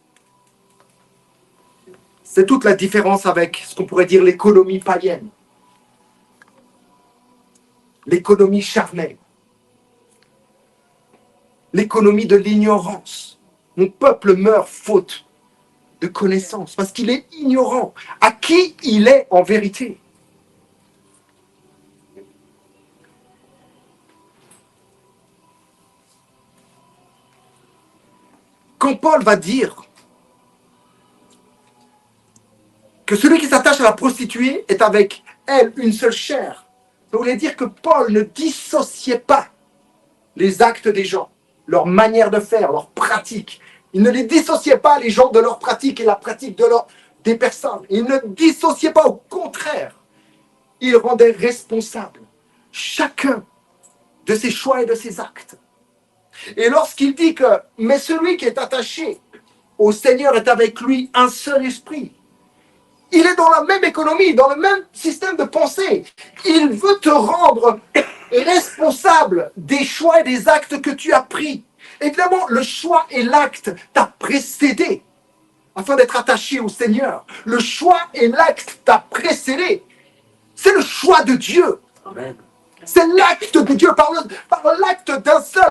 C'est toute la différence avec ce qu'on pourrait dire l'économie païenne. L'économie charnelle. L'économie de l'ignorance. Mon peuple meurt faute de connaissance parce qu'il est ignorant à qui il est en vérité. Quand Paul va dire que celui qui s'attache à la prostituée est avec elle une seule chair, ça voulait dire que Paul ne dissociait pas les actes des gens, leur manière de faire, leurs pratiques. Il ne les dissociait pas, les gens, de leur pratique et la pratique des personnes. Il ne dissociait pas, au contraire. Il rendait responsable chacun de ses choix et de ses actes. Et lorsqu'il dit que, mais celui qui est attaché au Seigneur est avec lui un seul esprit, il est dans la même économie, dans le même système de pensée. Il veut te rendre responsable des choix et des actes que tu as pris. Évidemment, le choix et l'acte t'a précédé afin d'être attaché au Seigneur. Le choix et l'acte t'a précédé. C'est le choix de Dieu. Amen. C'est l'acte de Dieu par l'acte d'un seul.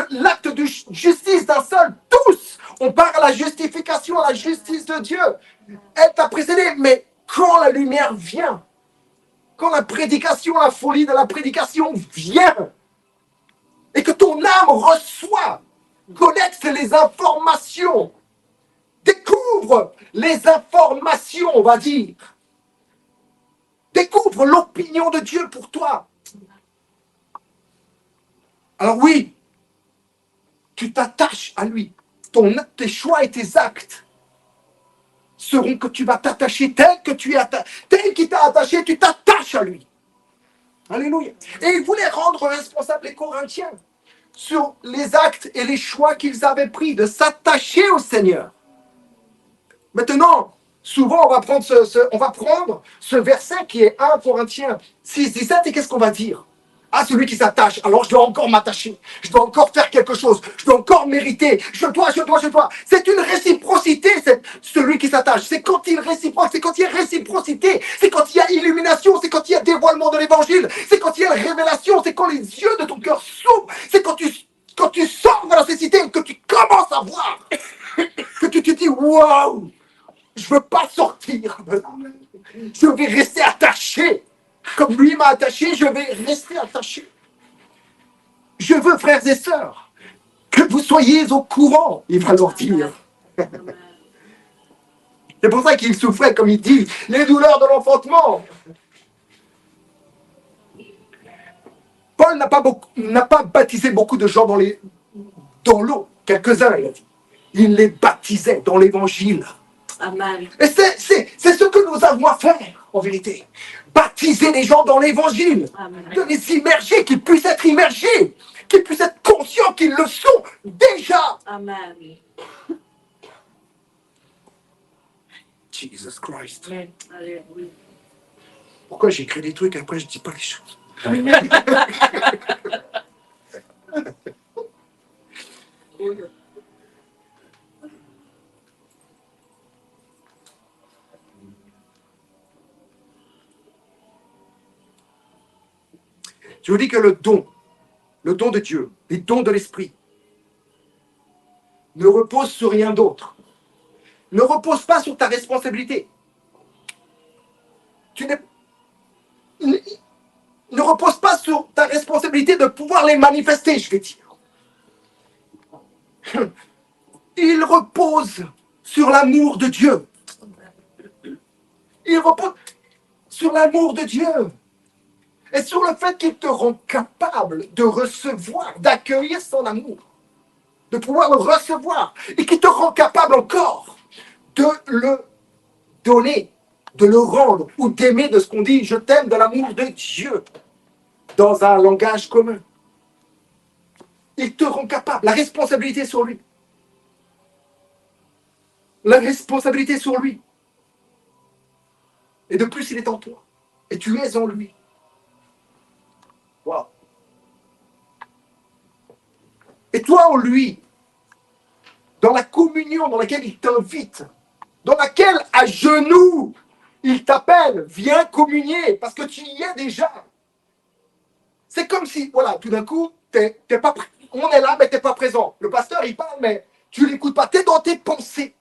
L'acte de justice d'un seul, tous, on part à la justification, à la justice de Dieu. Elle t'a précédé, mais quand la lumière vient, quand la prédication, la folie de la prédication vient, et que ton âme reçoit, connecte les informations, découvre les informations, on va dire, découvre l'opinion de Dieu pour toi. Alors oui, tu t'attaches à lui. Tes choix et tes actes seront que tu vas t'attacher tel qu'il t'a attaché, tu t'attaches à lui. Alléluia. Et il voulait rendre responsables les Corinthiens sur les actes et les choix qu'ils avaient pris, de s'attacher au Seigneur. Maintenant, souvent on va prendre ce verset qui est 1 Corinthiens 6:17 et qu'est-ce qu'on va dire? Ah, celui qui s'attache, alors je dois encore m'attacher. Je dois encore faire quelque chose. Je dois encore mériter. Je dois. C'est une réciprocité, celui qui s'attache. C'est quand il réciproque, c'est quand il y a réciprocité. C'est quand il y a illumination, c'est quand il y a dévoilement de l'évangile. C'est quand il y a révélation, c'est quand les yeux de ton cœur s'ouvrent. C'est quand tu sors de la cécité, que tu commences à voir. Que tu te dis, waouh, je ne veux pas sortir. Je vais rester attaché. Comme lui m'a attaché, je vais rester attaché. Je veux, frères et sœurs, que vous soyez au courant, il va leur dire. C'est pour ça qu'il souffrait, comme il dit, les douleurs de l'enfantement. Paul n'a pas baptisé beaucoup de gens dans l'eau. Quelques-uns, il a dit. Il les baptisait dans l'évangile. Amen. Et c'est ce que nous avons à faire, en vérité. Baptiser les gens dans l'évangile. Amen. De les immerger, qu'ils puissent être immergés. Qu'ils puissent être conscients qu'ils le sont déjà. Amen. Jesus Christ. Alléluia. Pourquoi j'écris des trucs et après je dis pas les choses? Je vous dis que le don de Dieu, les dons de l'Esprit, ne repose sur rien d'autre. Ne repose pas sur ta responsabilité. Ne repose pas sur ta responsabilité de pouvoir les manifester, je vais dire. Il repose sur l'amour de Dieu. Il repose sur l'amour de Dieu. Et sur le fait qu'il te rend capable de recevoir, d'accueillir son amour. De pouvoir le recevoir. Et qu'il te rend capable encore de le donner, de le rendre ou d'aimer de ce qu'on dit, je t'aime, de l'amour de Dieu, dans un langage commun. Il te rend capable. La responsabilité est sur lui. La responsabilité est sur lui. Et de plus, il est en toi. Et tu es en lui. Wow. Et toi en lui, dans la communion dans laquelle il t'invite, dans laquelle à genoux, il t'appelle, viens communier, parce que tu y es déjà. C'est comme si, voilà, tout d'un coup, t'es pas, on est là, mais tu n'es pas présent. Le pasteur, il parle, mais tu ne l'écoutes pas. Tu es dans tes pensées.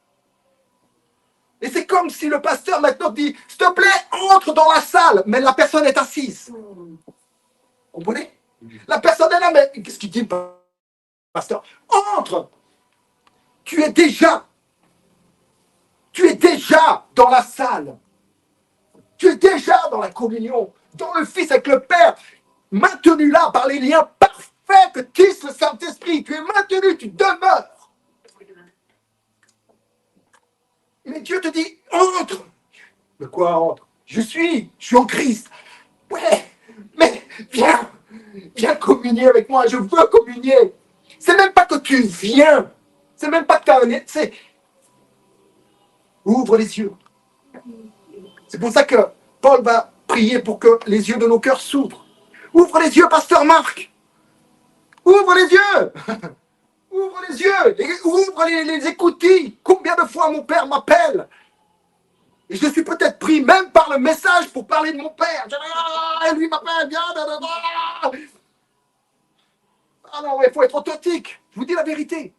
Et c'est comme si le pasteur maintenant dit, s'il te plaît, entre dans la salle, mais la personne est assise. Vous comprenez? La personne est là, mais qu'est-ce qu'il dit, pasteur? Entre. Tu es déjà dans la salle. Tu es déjà dans la communion, dans le Fils avec le Père, maintenu là par les liens parfaits que tisse le Saint-Esprit. Tu es maintenu, tu demeures. Mais Dieu te dit, entre. Mais quoi, entre? Je suis en Christ. Ouais, mais viens communier avec moi, je veux communier. C'est même pas que tu viens. C'est même pas que tu as un... C'est... Ouvre les yeux. C'est pour ça que Paul va prier pour que les yeux de nos cœurs s'ouvrent. Ouvre les yeux, pasteur Marc. Ouvre les yeux. Ouvre les yeux. Ouvre les écoutilles. Combien de fois mon père m'appelle? Et je suis peut-être pris même par le message pour parler de mon père. Et lui m'appelle, viens. Ah non, il faut être authentique. Je vous dis la vérité.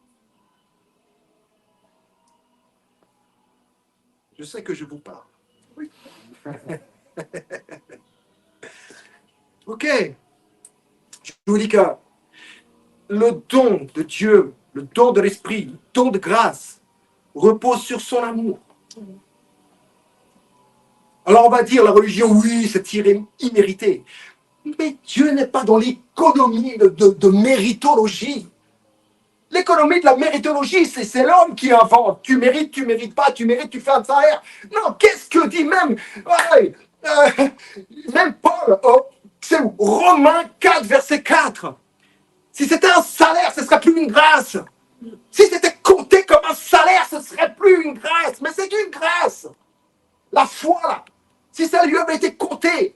Je sais que je vous parle. Oui. Ok. Je vous dis que le don de Dieu, le don de l'Esprit, le don de grâce repose sur son amour. Alors on va dire la religion, oui, c'est immérité. Mais Dieu n'est pas dans l'économie de méritologie. L'économie de la méritologie, c'est l'homme qui invente. Tu mérites pas, tu mérites, tu fais un salaire. Non, qu'est-ce que dit même, ouais, même Paul, c'est où? Romains 4, verset 4. Si c'était un salaire, ce ne serait plus une grâce. Si c'était compté comme un salaire, ce ne serait plus une grâce. Mais c'est une grâce. La foi, là, si ça lui avait été compté,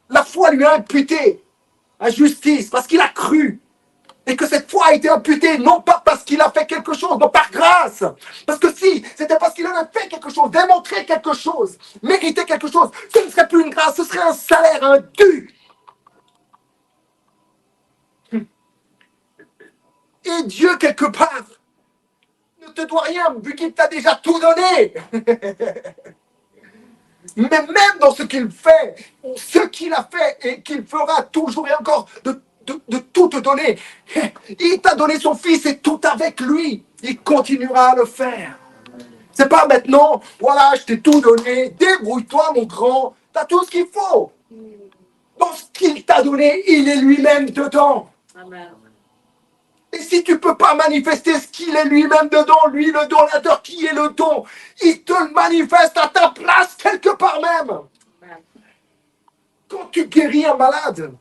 la foi lui a imputé à justice parce qu'il a cru. Et que cette foi a été imputée, non pas parce qu'il a fait quelque chose, non par grâce. Parce que si c'était parce qu'il avait fait quelque chose, démontré quelque chose, mérité quelque chose, ce ne serait plus une grâce, ce serait un salaire, un dû. Et Dieu, quelque part, ne te doit rien, vu qu'il t'a déjà tout donné. Mais même dans ce qu'il fait, ce qu'il a fait et qu'il fera toujours et encore de tout te donner. Il t'a donné son fils et tout avec lui. Il continuera à le faire. C'est pas maintenant, voilà, je t'ai tout donné, débrouille-toi mon grand, t'as tout ce qu'il faut. Dans ce qu'il t'a donné, il est lui-même dedans. Amen. Et si tu peux pas manifester ce qu'il est lui-même dedans, lui le donateur qui est le don, il te le manifeste à ta place quelque part même. Amen. Quand tu guéris un malade,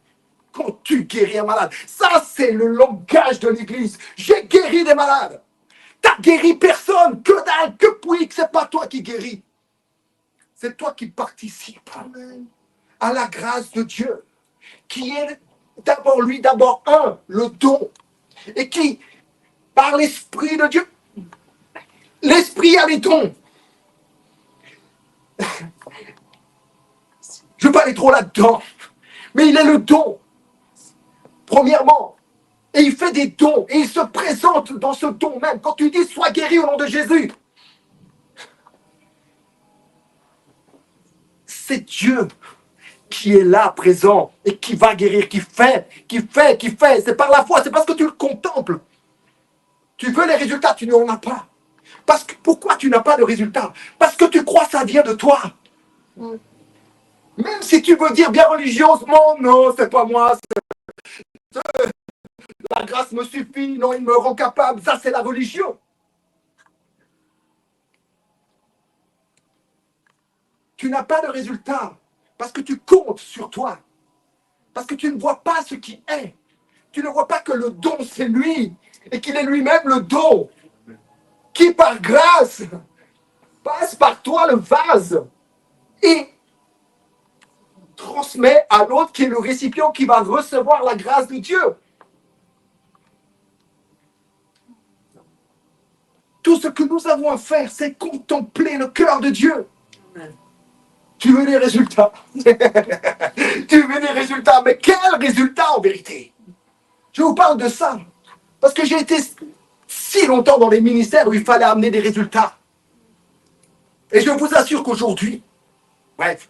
ça c'est le langage de l'église. J'ai guéri des malades. T'as guéri personne, que dalle, que pouic, c'est pas toi qui guéris. C'est toi qui participes à la grâce de Dieu, qui est d'abord le don, et qui, par l'Esprit de Dieu, l'Esprit a les dons. Je ne vais pas aller trop là-dedans, mais il est le don, premièrement. Et il fait des dons, et il se présente dans ce don même. Quand tu dis « sois guéri au nom de Jésus », c'est Dieu qui est là, présent, et qui va guérir, qui fait. C'est par la foi, c'est parce que tu le contemples. Tu veux les résultats, tu n'en as pas. Pourquoi tu n'as pas de résultats? Parce que tu crois que ça vient de toi. Même si tu veux dire bien religieusement, non, c'est pas moi, la grâce me suffit, non, il me rend capable, ça c'est la religion. Tu n'as pas de résultats parce que tu comptes sur toi. Parce que tu ne vois pas ce qui est. Tu ne vois pas que le don c'est lui et qu'il est lui-même le don qui par grâce passe par toi le vase et transmet à l'autre qui est le récipient qui va recevoir la grâce de Dieu. Tout ce que nous avons à faire, c'est contempler le cœur de Dieu. Amen. Tu veux des résultats? Tu veux des résultats? Mais quels résultats en vérité? Je vous parle de ça. Parce que j'ai été si longtemps dans les ministères où il fallait amener des résultats. Et je vous assure qu'aujourd'hui, bref,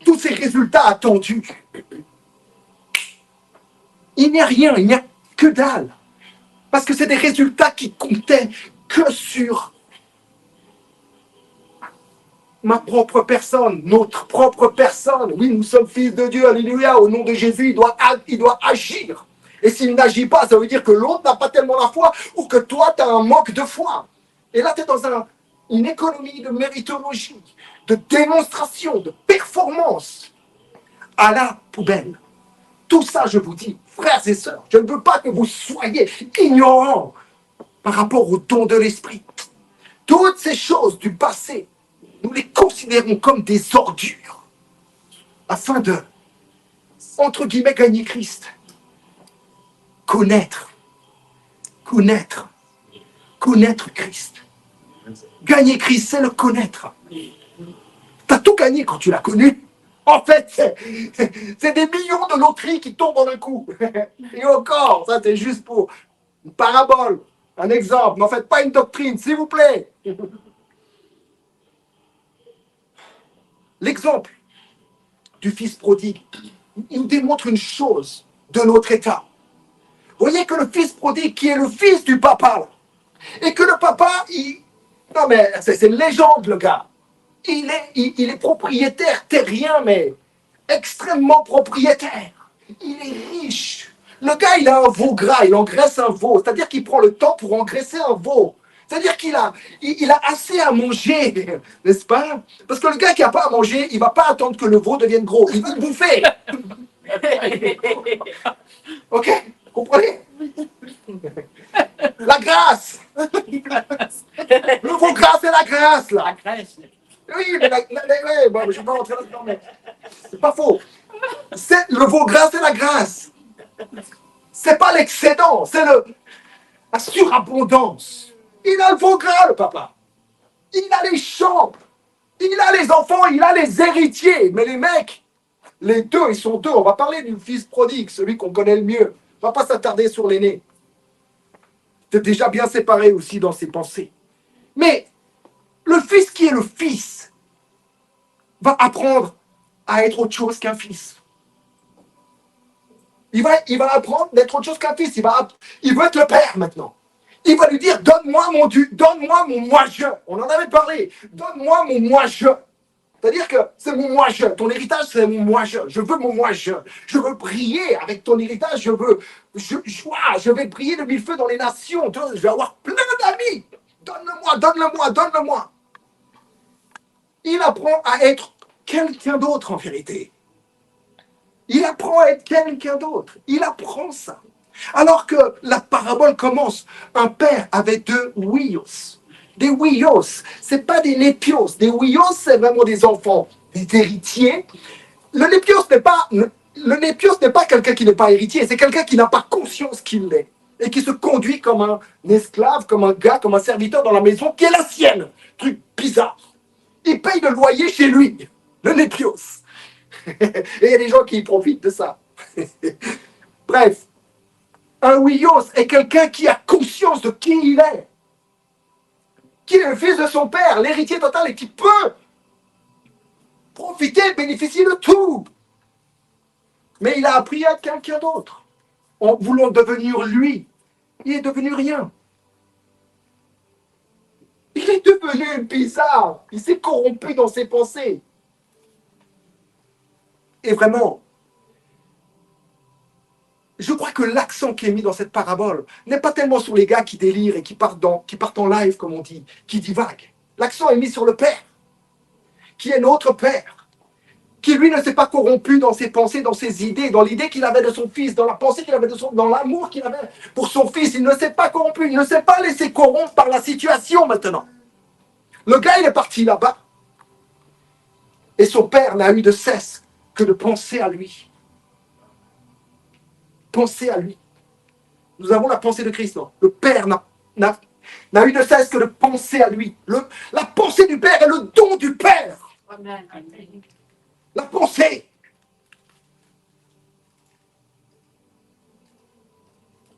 tous ces résultats attendus, il n'y a rien, il n'y a que dalle. Parce que c'est des résultats qui comptaient que sur ma propre personne, notre propre personne. Oui, nous sommes fils de Dieu, alléluia, au nom de Jésus, il doit agir. Et s'il n'agit pas, ça veut dire que l'autre n'a pas tellement la foi ou que toi, tu as un manque de foi. Et là, tu es dans une économie de méritologie, de démonstration, de performance à la poubelle. Tout ça, je vous dis, frères et sœurs, je ne veux pas que vous soyez ignorants par rapport au don de l'esprit. Toutes ces choses du passé, nous les considérons comme des ordures afin de, entre guillemets, gagner Christ. Connaître Christ. Gagner Christ, c'est le connaître. Tu as tout gagné quand tu l'as connu. En fait, c'est des millions de loteries qui tombent en un coup. Et encore, ça c'est juste pour une parabole, un exemple. N'en faites pas une doctrine, s'il vous plaît. L'exemple du fils prodigue, il nous démontre une chose de notre état. Vous voyez que le fils prodigue, qui est le fils du papa, là, et que le papa, non mais c'est une légende le gars. Il est propriétaire terrien, mais extrêmement propriétaire. Il est riche. Le gars, il a un veau gras, il engraisse un veau. C'est-à-dire qu'il prend le temps pour engraisser un veau. C'est-à-dire qu'il a assez à manger, n'est-ce pas? Parce que le gars qui n'a pas à manger, il ne va pas attendre que le veau devienne gros. Il va le bouffer. Ok? Vous comprenez? La grâce. Le veau gras, c'est la grâce, là. La crèche. Oui, mais bon, je ne vais pas rentrer là-dedans, mais c'est pas faux. Le veau gras, c'est la grâce. C'est pas l'excédent, c'est la surabondance. Il a le veau gras, le papa. Il a les champs. Il a les enfants, il a les héritiers. Mais les mecs, les deux, ils sont deux. On va parler du fils prodigue, celui qu'on connaît le mieux. On va pas s'attarder sur l'aîné. C'est déjà bien séparé aussi dans ses pensées. Mais Le fils qui est le fils va apprendre à être autre chose qu'un fils. Il va apprendre d'être autre chose qu'un fils. Il veut être le père maintenant. Il va lui dire, donne-moi mon Dieu, donne-moi mon moi-je. On en avait parlé. Donne-moi mon moi-je. C'est-à-dire que c'est mon moi-je. Ton héritage, c'est mon moi-je. Je veux mon moi-je. Je veux briller avec ton héritage. Je vais briller de mille feux dans les nations. Je vais avoir plein d'amis. Donne-le-moi, donne-le-moi, donne-le-moi. Il apprend à être quelqu'un d'autre en vérité. Il apprend à être quelqu'un d'autre. Il apprend ça. Alors que la parabole commence, un père avait deux huios. Des huios, ce n'est pas des népios. Des huios, c'est vraiment des enfants, des héritiers. Le népios n'est pas quelqu'un qui n'est pas héritier, c'est quelqu'un qui n'a pas conscience qu'il l'est et qui se conduit comme un esclave, comme un gars, comme un serviteur dans la maison qui est la sienne. Truc bizarre. Il paye le loyer chez lui, le népios. Et il y a des gens qui profitent de ça. Bref, un huios est quelqu'un qui a conscience de qui il est, qui est le fils de son père, l'héritier total et qui peut profiter, bénéficier de tout. Mais il a appris à être quelqu'un d'autre. En voulant devenir lui, il est devenu rien. Il est devenu bizarre. Il s'est corrompu dans ses pensées. Et vraiment, je crois que l'accent qui est mis dans cette parabole n'est pas tellement sur les gars qui délirent et qui partent en live, comme on dit, qui divaguent. L'accent est mis sur le Père, qui est notre Père, qui lui ne s'est pas corrompu dans ses pensées, dans ses idées, dans l'idée qu'il avait de son fils, dans la pensée qu'il avait dans l'amour qu'il avait pour son fils. Il ne s'est pas corrompu, il ne s'est pas laissé corrompre par la situation maintenant. Le gars, il est parti là-bas. Et son père n'a eu de cesse que de penser à lui. Penser à lui. Nous avons la pensée de Christ, non? Le père n'a eu de cesse que de penser à lui. La pensée du père est le don du père. Amen. La pensée.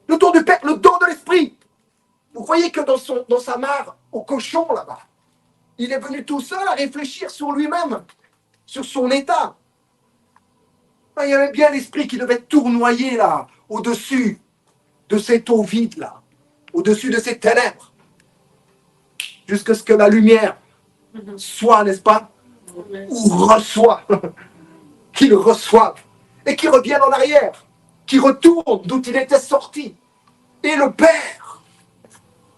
Le don du père, le don de l'esprit. Vous voyez que dans sa mare au cochon là-bas, il est venu tout seul à réfléchir sur lui-même, sur son état. Il y avait bien l'esprit qui devait tournoyer là, au-dessus de cette eau vide là, au-dessus de ces ténèbres, jusqu'à ce que la lumière soit, n'est-ce pas, ou reçoit, qu'il reçoive, et qu'il revienne en arrière, qu'il retourne d'où il était sorti. Et le Père,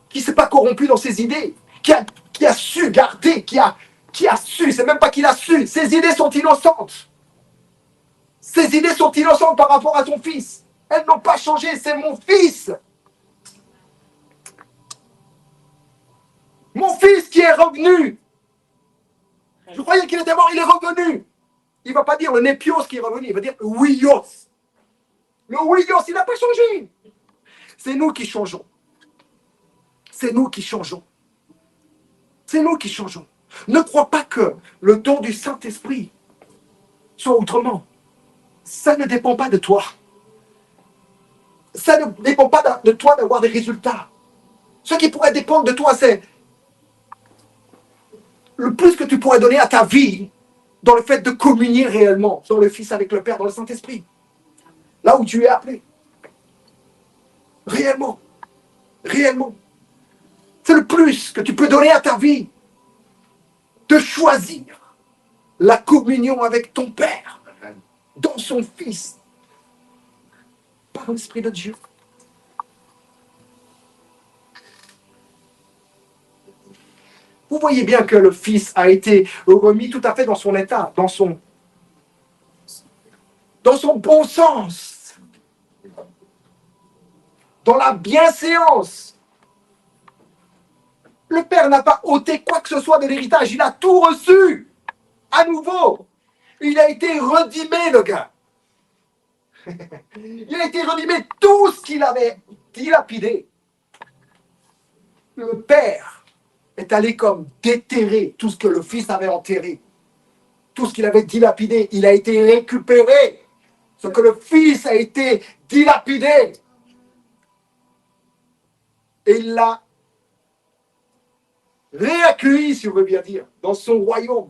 qui ne s'est pas corrompu dans ses idées, qui a su garder, qui a su, c'est même pas qu'il a su, ses idées sont innocentes. Ses idées sont innocentes par rapport à son fils. Elles n'ont pas changé, c'est mon fils. Mon fils qui est revenu. Je croyais qu'il était mort, il est revenu. Il ne va pas dire le népios qui est revenu, il va dire le huios. Le huios, il n'a pas changé. C'est nous qui changeons. C'est nous qui changeons. C'est nous qui changeons. Ne crois pas que le don du Saint-Esprit soit autrement. Ça ne dépend pas de toi. Ça ne dépend pas de toi d'avoir des résultats. Ce qui pourrait dépendre de toi, c'est le plus que tu pourrais donner à ta vie dans le fait de communier réellement dans le Fils avec le Père, dans le Saint-Esprit. Là où tu es appelé. Réellement. Réellement. C'est le plus que tu peux donner à ta vie. De choisir la communion avec ton Père dans son Fils par l'Esprit de Dieu. Vous voyez bien que le Fils a été remis tout à fait dans son état, dans son bon sens, dans la bienséance. Le Père n'a pas ôté quoi que ce soit de l'héritage, il a tout reçu à nouveau. Il a été redimé, le gars. Il a été redimé tout ce qu'il avait dilapidé. Le Père est allé comme déterrer tout ce que le Fils avait enterré. Tout ce qu'il avait dilapidé, il a été récupéré. Ce que le Fils a été dilapidé. Et il l'a réaccueilli, si on veut bien dire, dans son royaume.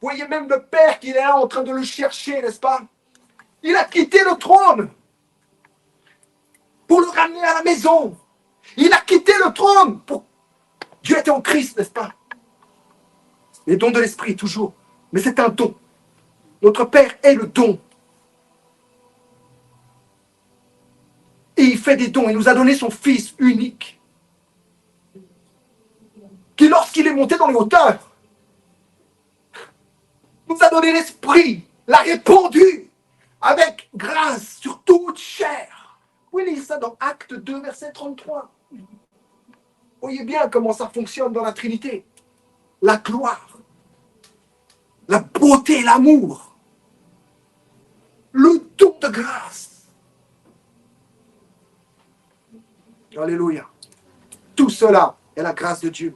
Vous voyez même le Père qui est là en train de le chercher, n'est-ce pas? Il a quitté le trône pour le ramener à la maison. Il a quitté le trône pour... Dieu était en Christ, n'est-ce pas? Les dons de l'Esprit, toujours. Mais c'est un don. Notre Père est le don. Et il fait des dons. Il nous a donné son Fils unique. Qui, lorsqu'il est monté dans les hauteurs, nous a donné l'Esprit, l'a répandu avec grâce sur toute chair. Vous lisez ça dans Acte 2, verset 33. Voyez bien comment ça fonctionne dans la Trinité. La gloire, la beauté, l'amour, le don de grâce. Alléluia. Tout cela est la grâce de Dieu.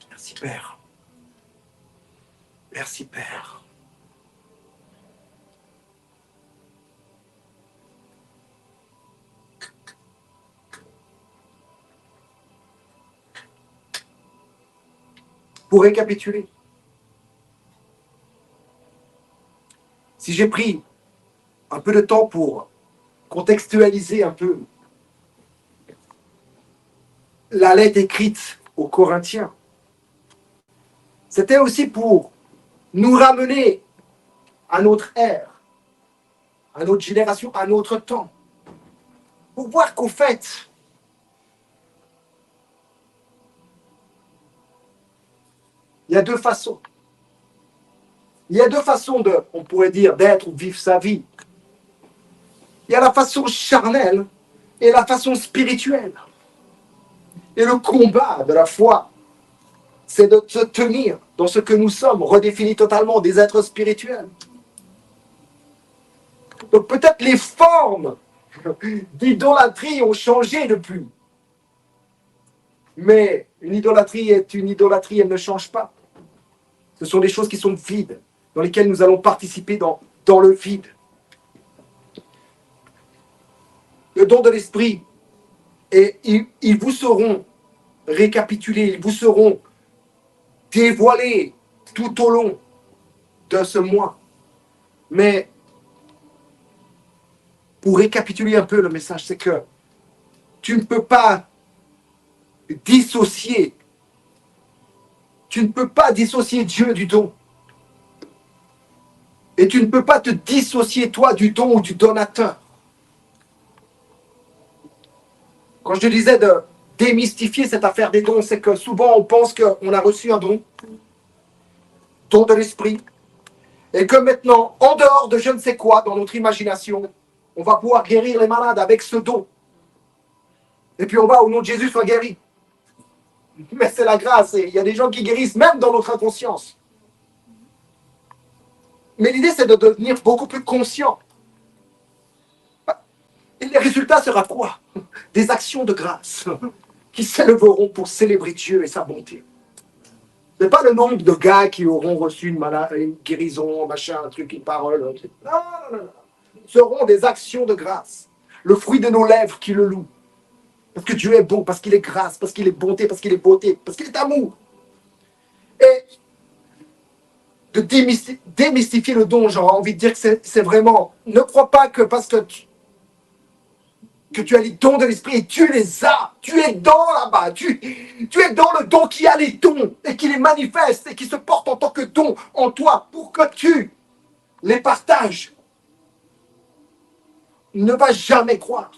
Merci Père. Merci Père. Pour récapituler, si j'ai pris un peu de temps pour contextualiser un peu la lettre écrite aux Corinthiens, c'était aussi pour nous ramener à notre ère, à notre génération, à notre temps, pour voir qu'au fait, il y a deux façons. Il y a deux façons de, on pourrait dire, d'être ou vivre sa vie. Il y a la façon charnelle et la façon spirituelle. Et le combat de la foi, c'est de se tenir dans ce que nous sommes, redéfinis totalement des êtres spirituels. Donc peut-être les formes d'idolâtrie ont changé depuis. Mais une idolâtrie est une idolâtrie, elle ne change pas. Ce sont des choses qui sont vides, dans lesquelles nous allons participer dans le vide. Le don de l'esprit, et ils vous seront récapitulés, ils vous seront dévoilés tout au long de ce mois. Mais pour récapituler un peu le message, c'est que tu ne peux pas dissocier, Dieu du don. Et tu ne peux pas te dissocier toi du don ou du donateur. Quand je disais de démystifier cette affaire des dons, c'est que souvent on pense qu'on a reçu un don de l'esprit, et que maintenant, en dehors de je ne sais quoi, dans notre imagination, on va pouvoir guérir les malades avec ce don. Et puis on va, au nom de Jésus, soit guéri. Mais c'est la grâce, et il y a des gens qui guérissent même dans notre inconscience. Mais l'idée, c'est de devenir beaucoup plus conscient. Et les résultats sera quoi? Des actions de grâce qui s'élèveront pour célébrer Dieu et sa bonté. Ce n'est pas le nombre de gars qui auront reçu une guérison, machin, un truc, une parole. Non, non, non. Ce seront des actions de grâce. Le fruit de nos lèvres qui le loue. Parce que Dieu est bon, parce qu'il est grâce, parce qu'il est bonté, parce qu'il est beauté, parce qu'il est amour. Et de démystifier le don, j'aurais envie de dire que c'est vraiment... Ne crois pas que parce que tu as les dons de l'esprit et tu les as. Tu es dans là-bas. Tu es dans le don qui a les dons et qui les manifeste et qui se porte en tant que don en toi pour que tu les partages. Ne va jamais croire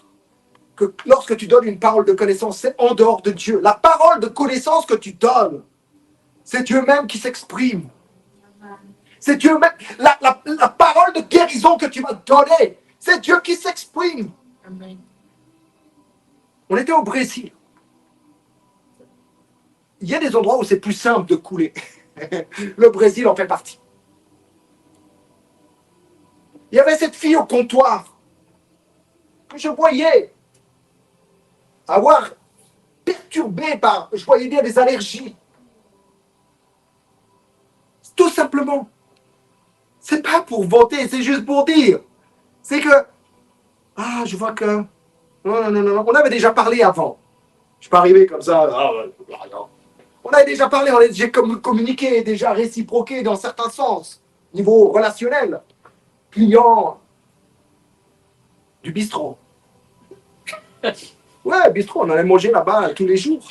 que lorsque tu donnes une parole de connaissance, c'est en dehors de Dieu. La parole de connaissance que tu donnes, c'est Dieu même qui s'exprime. C'est Dieu même. La parole de guérison que tu vas donner, c'est Dieu qui s'exprime. Amen. On était au Brésil. Il y a des endroits où c'est plus simple de couler. Le Brésil en fait partie. Il y avait cette fille au comptoir que je voyais avoir perturbé perturbé par, je voyais bien, des allergies. Tout simplement. C'est pas pour vanter, c'est juste pour dire. C'est que, je vois que, non, on avait déjà parlé avant. Je suis pas arrivé comme ça. Non. On avait déjà parlé, on a déjà communiqué, déjà réciproqué dans certains sens, niveau relationnel. Client du bistrot. Ouais, bistrot, on allait manger là-bas tous les jours.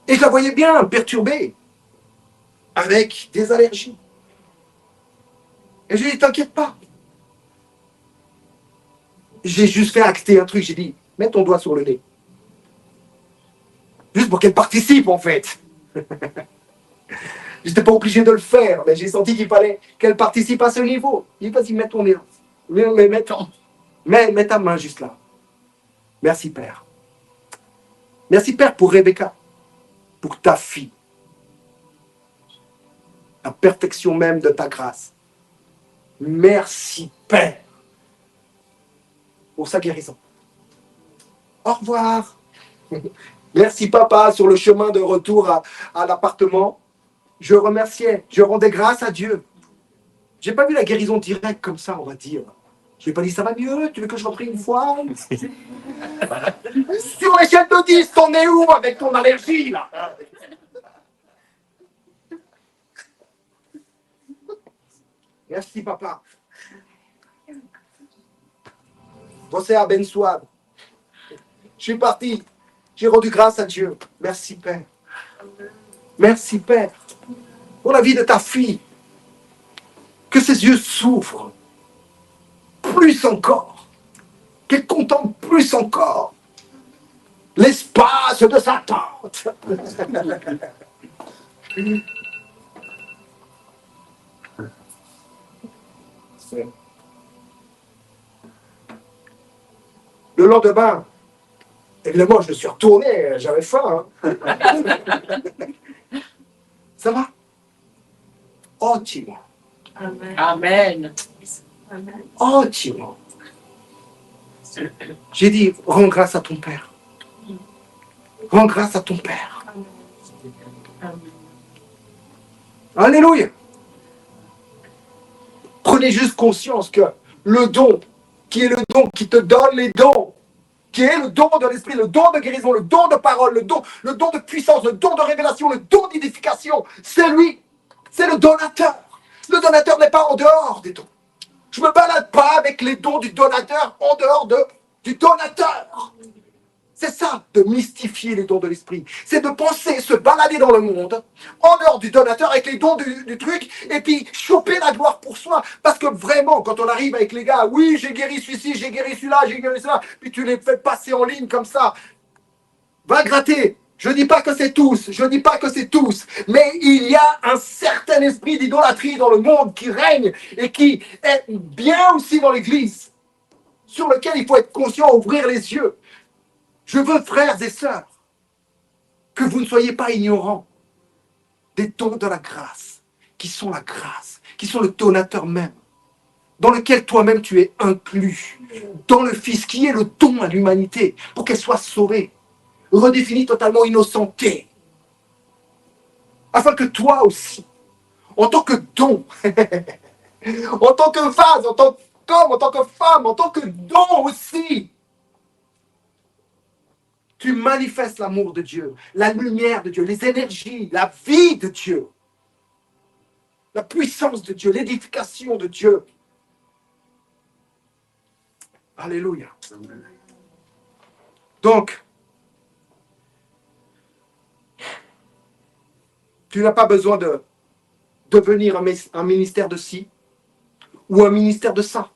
Et je la voyais bien perturbée, avec des allergies. Et je lui ai dit, t'inquiète pas. J'ai juste fait acter un truc, j'ai dit, mets ton doigt sur le nez. Juste pour qu'elle participe, en fait. J'étais pas obligé de le faire, mais j'ai senti qu'il fallait qu'elle participe à ce niveau. Il dit, vas-y, mets ton nez. Mets ta main juste là. Merci, Père. Merci, Père, pour Rebecca, pour ta fille. La perfection même de ta grâce. Merci, Père, pour sa guérison. Au revoir. Merci, Papa, sur le chemin de retour à l'appartement. Je remerciais, je rendais grâce à Dieu. J'ai pas vu la guérison directe comme ça, on va dire. Je lui ai pas dit, ça va mieux, tu veux que je reprie une fois? Sur l'échelle de 10, t'en es où avec ton allergie, là? Merci, Papa. Você abençoado. Je suis parti. J'ai rendu grâce à Dieu. Merci, Père. Merci, Père. Pour la vie de ta fille. Que ses yeux s'ouvrent. Plus encore. Qu'elle contemple plus encore l'espace de sa tente. Le lendemain, évidemment, je suis retourné, j'avais faim. Hein. Ça va? Ottimo. Amen. Amen. Ottimo. J'ai dit, rends grâce à ton Père. Rends grâce à ton Père. Amen. Alléluia. Prenez juste conscience que le don, qui est le don qui te donne les dons, qui est le don de l'esprit, le don de guérison, le don de parole, le don de puissance, le don de révélation, le don d'édification, c'est lui. C'est le donateur. Le donateur n'est pas en dehors des dons. Je ne me balade pas avec les dons du donateur en dehors du donateur. C'est ça, de mystifier les dons de l'esprit. C'est de penser, se balader dans le monde, en dehors du donateur, avec les dons du truc, et puis choper la gloire pour soi. Parce que vraiment, quand on arrive avec les gars, oui, j'ai guéri celui-ci, j'ai guéri celui-là, j'ai guéri celui-là, puis tu les fais passer en ligne comme ça. Va gratter. Je ne dis pas que c'est tous, mais il y a un certain esprit d'idolâtrie dans le monde qui règne et qui est bien aussi dans l'Église, sur lequel il faut être conscient, ouvrir les yeux. Je veux, frères et sœurs, que vous ne soyez pas ignorants des dons de la grâce, qui sont la grâce, qui sont le donateur même, dans lequel toi-même tu es inclus, dans le Fils qui est le don à l'humanité, pour qu'elle soit sauvée, redéfinie, totalement innocentée, afin que toi aussi, en tant que don, en tant que vase, en tant qu'homme, en tant que femme, en tant que don aussi, tu manifestes l'amour de Dieu, la lumière de Dieu, les énergies, la vie de Dieu, la puissance de Dieu, l'édification de Dieu. Alléluia. Donc, tu n'as pas besoin de devenir un ministère de ci ou un ministère de ça.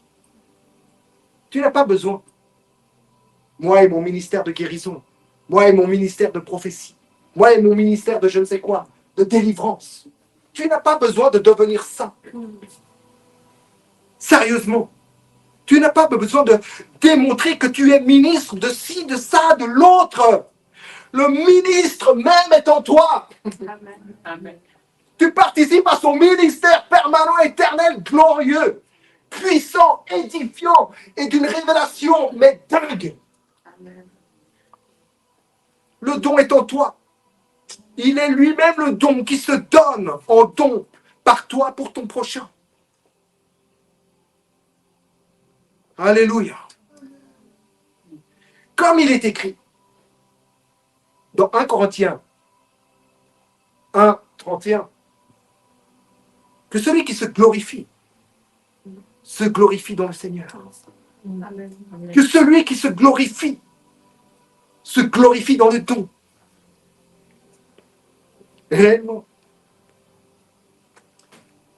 Tu n'as pas besoin. Moi et mon ministère de guérison. Moi et mon ministère de prophétie. Moi et mon ministère de je ne sais quoi, de délivrance. Tu n'as pas besoin de devenir ça. Sérieusement. Tu n'as pas besoin de démontrer que tu es ministre de ci, de ça, de l'autre. Le ministre même est en toi. Amen. Amen. Tu participes à son ministère permanent, éternel, glorieux, puissant, édifiant et d'une révélation, mais dingue. Amen. Le don est en toi. Il est lui-même le don qui se donne en don par toi pour ton prochain. Alléluia. Comme il est écrit dans 1 Corinthiens 1, 31, que celui qui se glorifie dans le Seigneur. Amen. Que celui qui se glorifie dans le don. Réellement.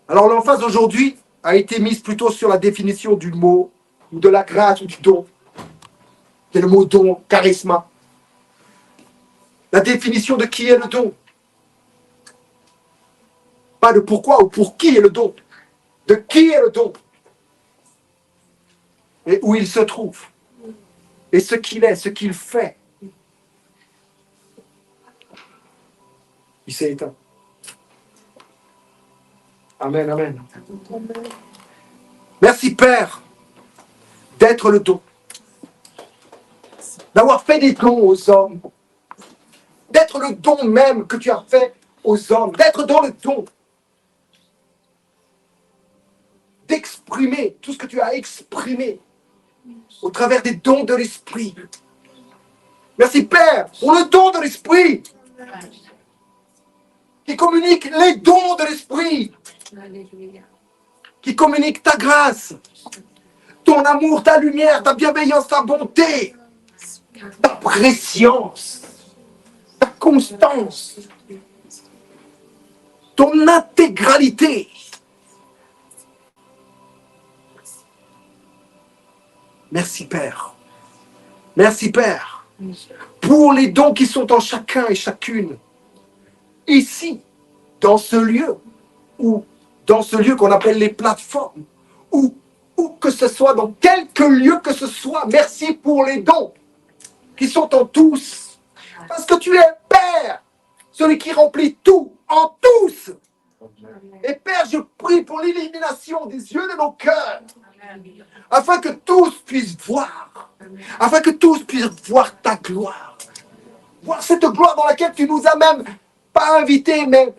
Alors l'emphase aujourd'hui a été mise plutôt sur la définition du mot, ou de la grâce ou du don. C'est le mot don, charisme. La définition de qui est le don. Pas de pourquoi ou pour qui est le don. De qui est le don. Et où il se trouve. Et ce qu'il est, ce qu'il fait. Il s'est éteint. Amen, amen. Merci Père d'être le don. D'avoir fait des dons aux hommes. D'être le don même que tu as fait aux hommes. D'être dans le don. D'exprimer tout ce que tu as exprimé au travers des dons de l'Esprit. Merci Père pour le don de l'Esprit qui communique les dons de l'Esprit, Alléluia. qui communique ta grâce, ton amour, ta lumière, ta bienveillance, ta bonté, ta préscience, ta constance, ton intégralité. Merci Père. Merci Père pour les dons qui sont en chacun et chacune. Ici, dans ce lieu, ou dans ce lieu qu'on appelle les plateformes, ou que ce soit, dans quelque lieu que ce soit, merci pour les dons qui sont en tous. Parce que tu es Père, celui qui remplit tout, en tous. Et Père, je prie pour l'illumination des yeux de nos cœurs, afin que tous puissent voir, afin que tous puissent voir ta gloire. Voir cette gloire dans laquelle tu nous as même pas invités, mais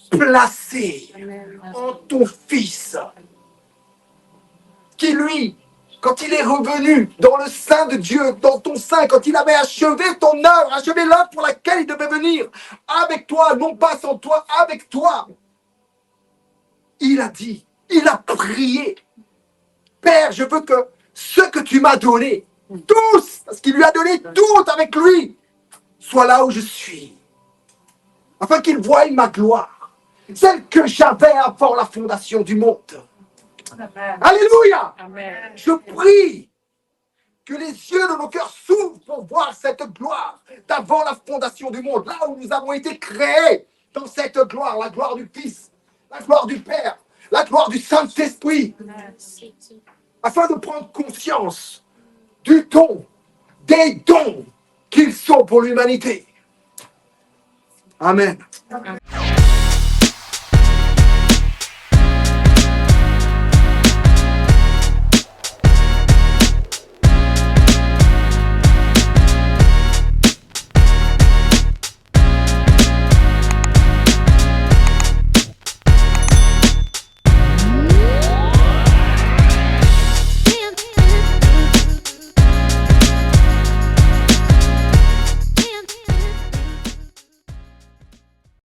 placés en ton Fils, qui lui, quand il est revenu dans le sein de Dieu, dans ton sein, quand il avait achevé ton œuvre, achevé l'œuvre pour laquelle il devait venir, avec toi, non pas sans toi, avec toi, il a dit, il a prié, Père, je veux que ce que tu m'as donné, tous, parce qu'il lui a donné tout avec lui, soit là où je suis, afin qu'il voie ma gloire, celle que j'avais avant la fondation du monde. Amen. Alléluia! Amen. Je prie que les yeux de nos cœurs s'ouvrent pour voir cette gloire d'avant la fondation du monde, là où nous avons été créés dans cette gloire, la gloire du Fils, la gloire du Père, la gloire du Saint-Esprit, afin de prendre conscience du don, des dons qu'ils sont pour l'humanité. Amen. Amen.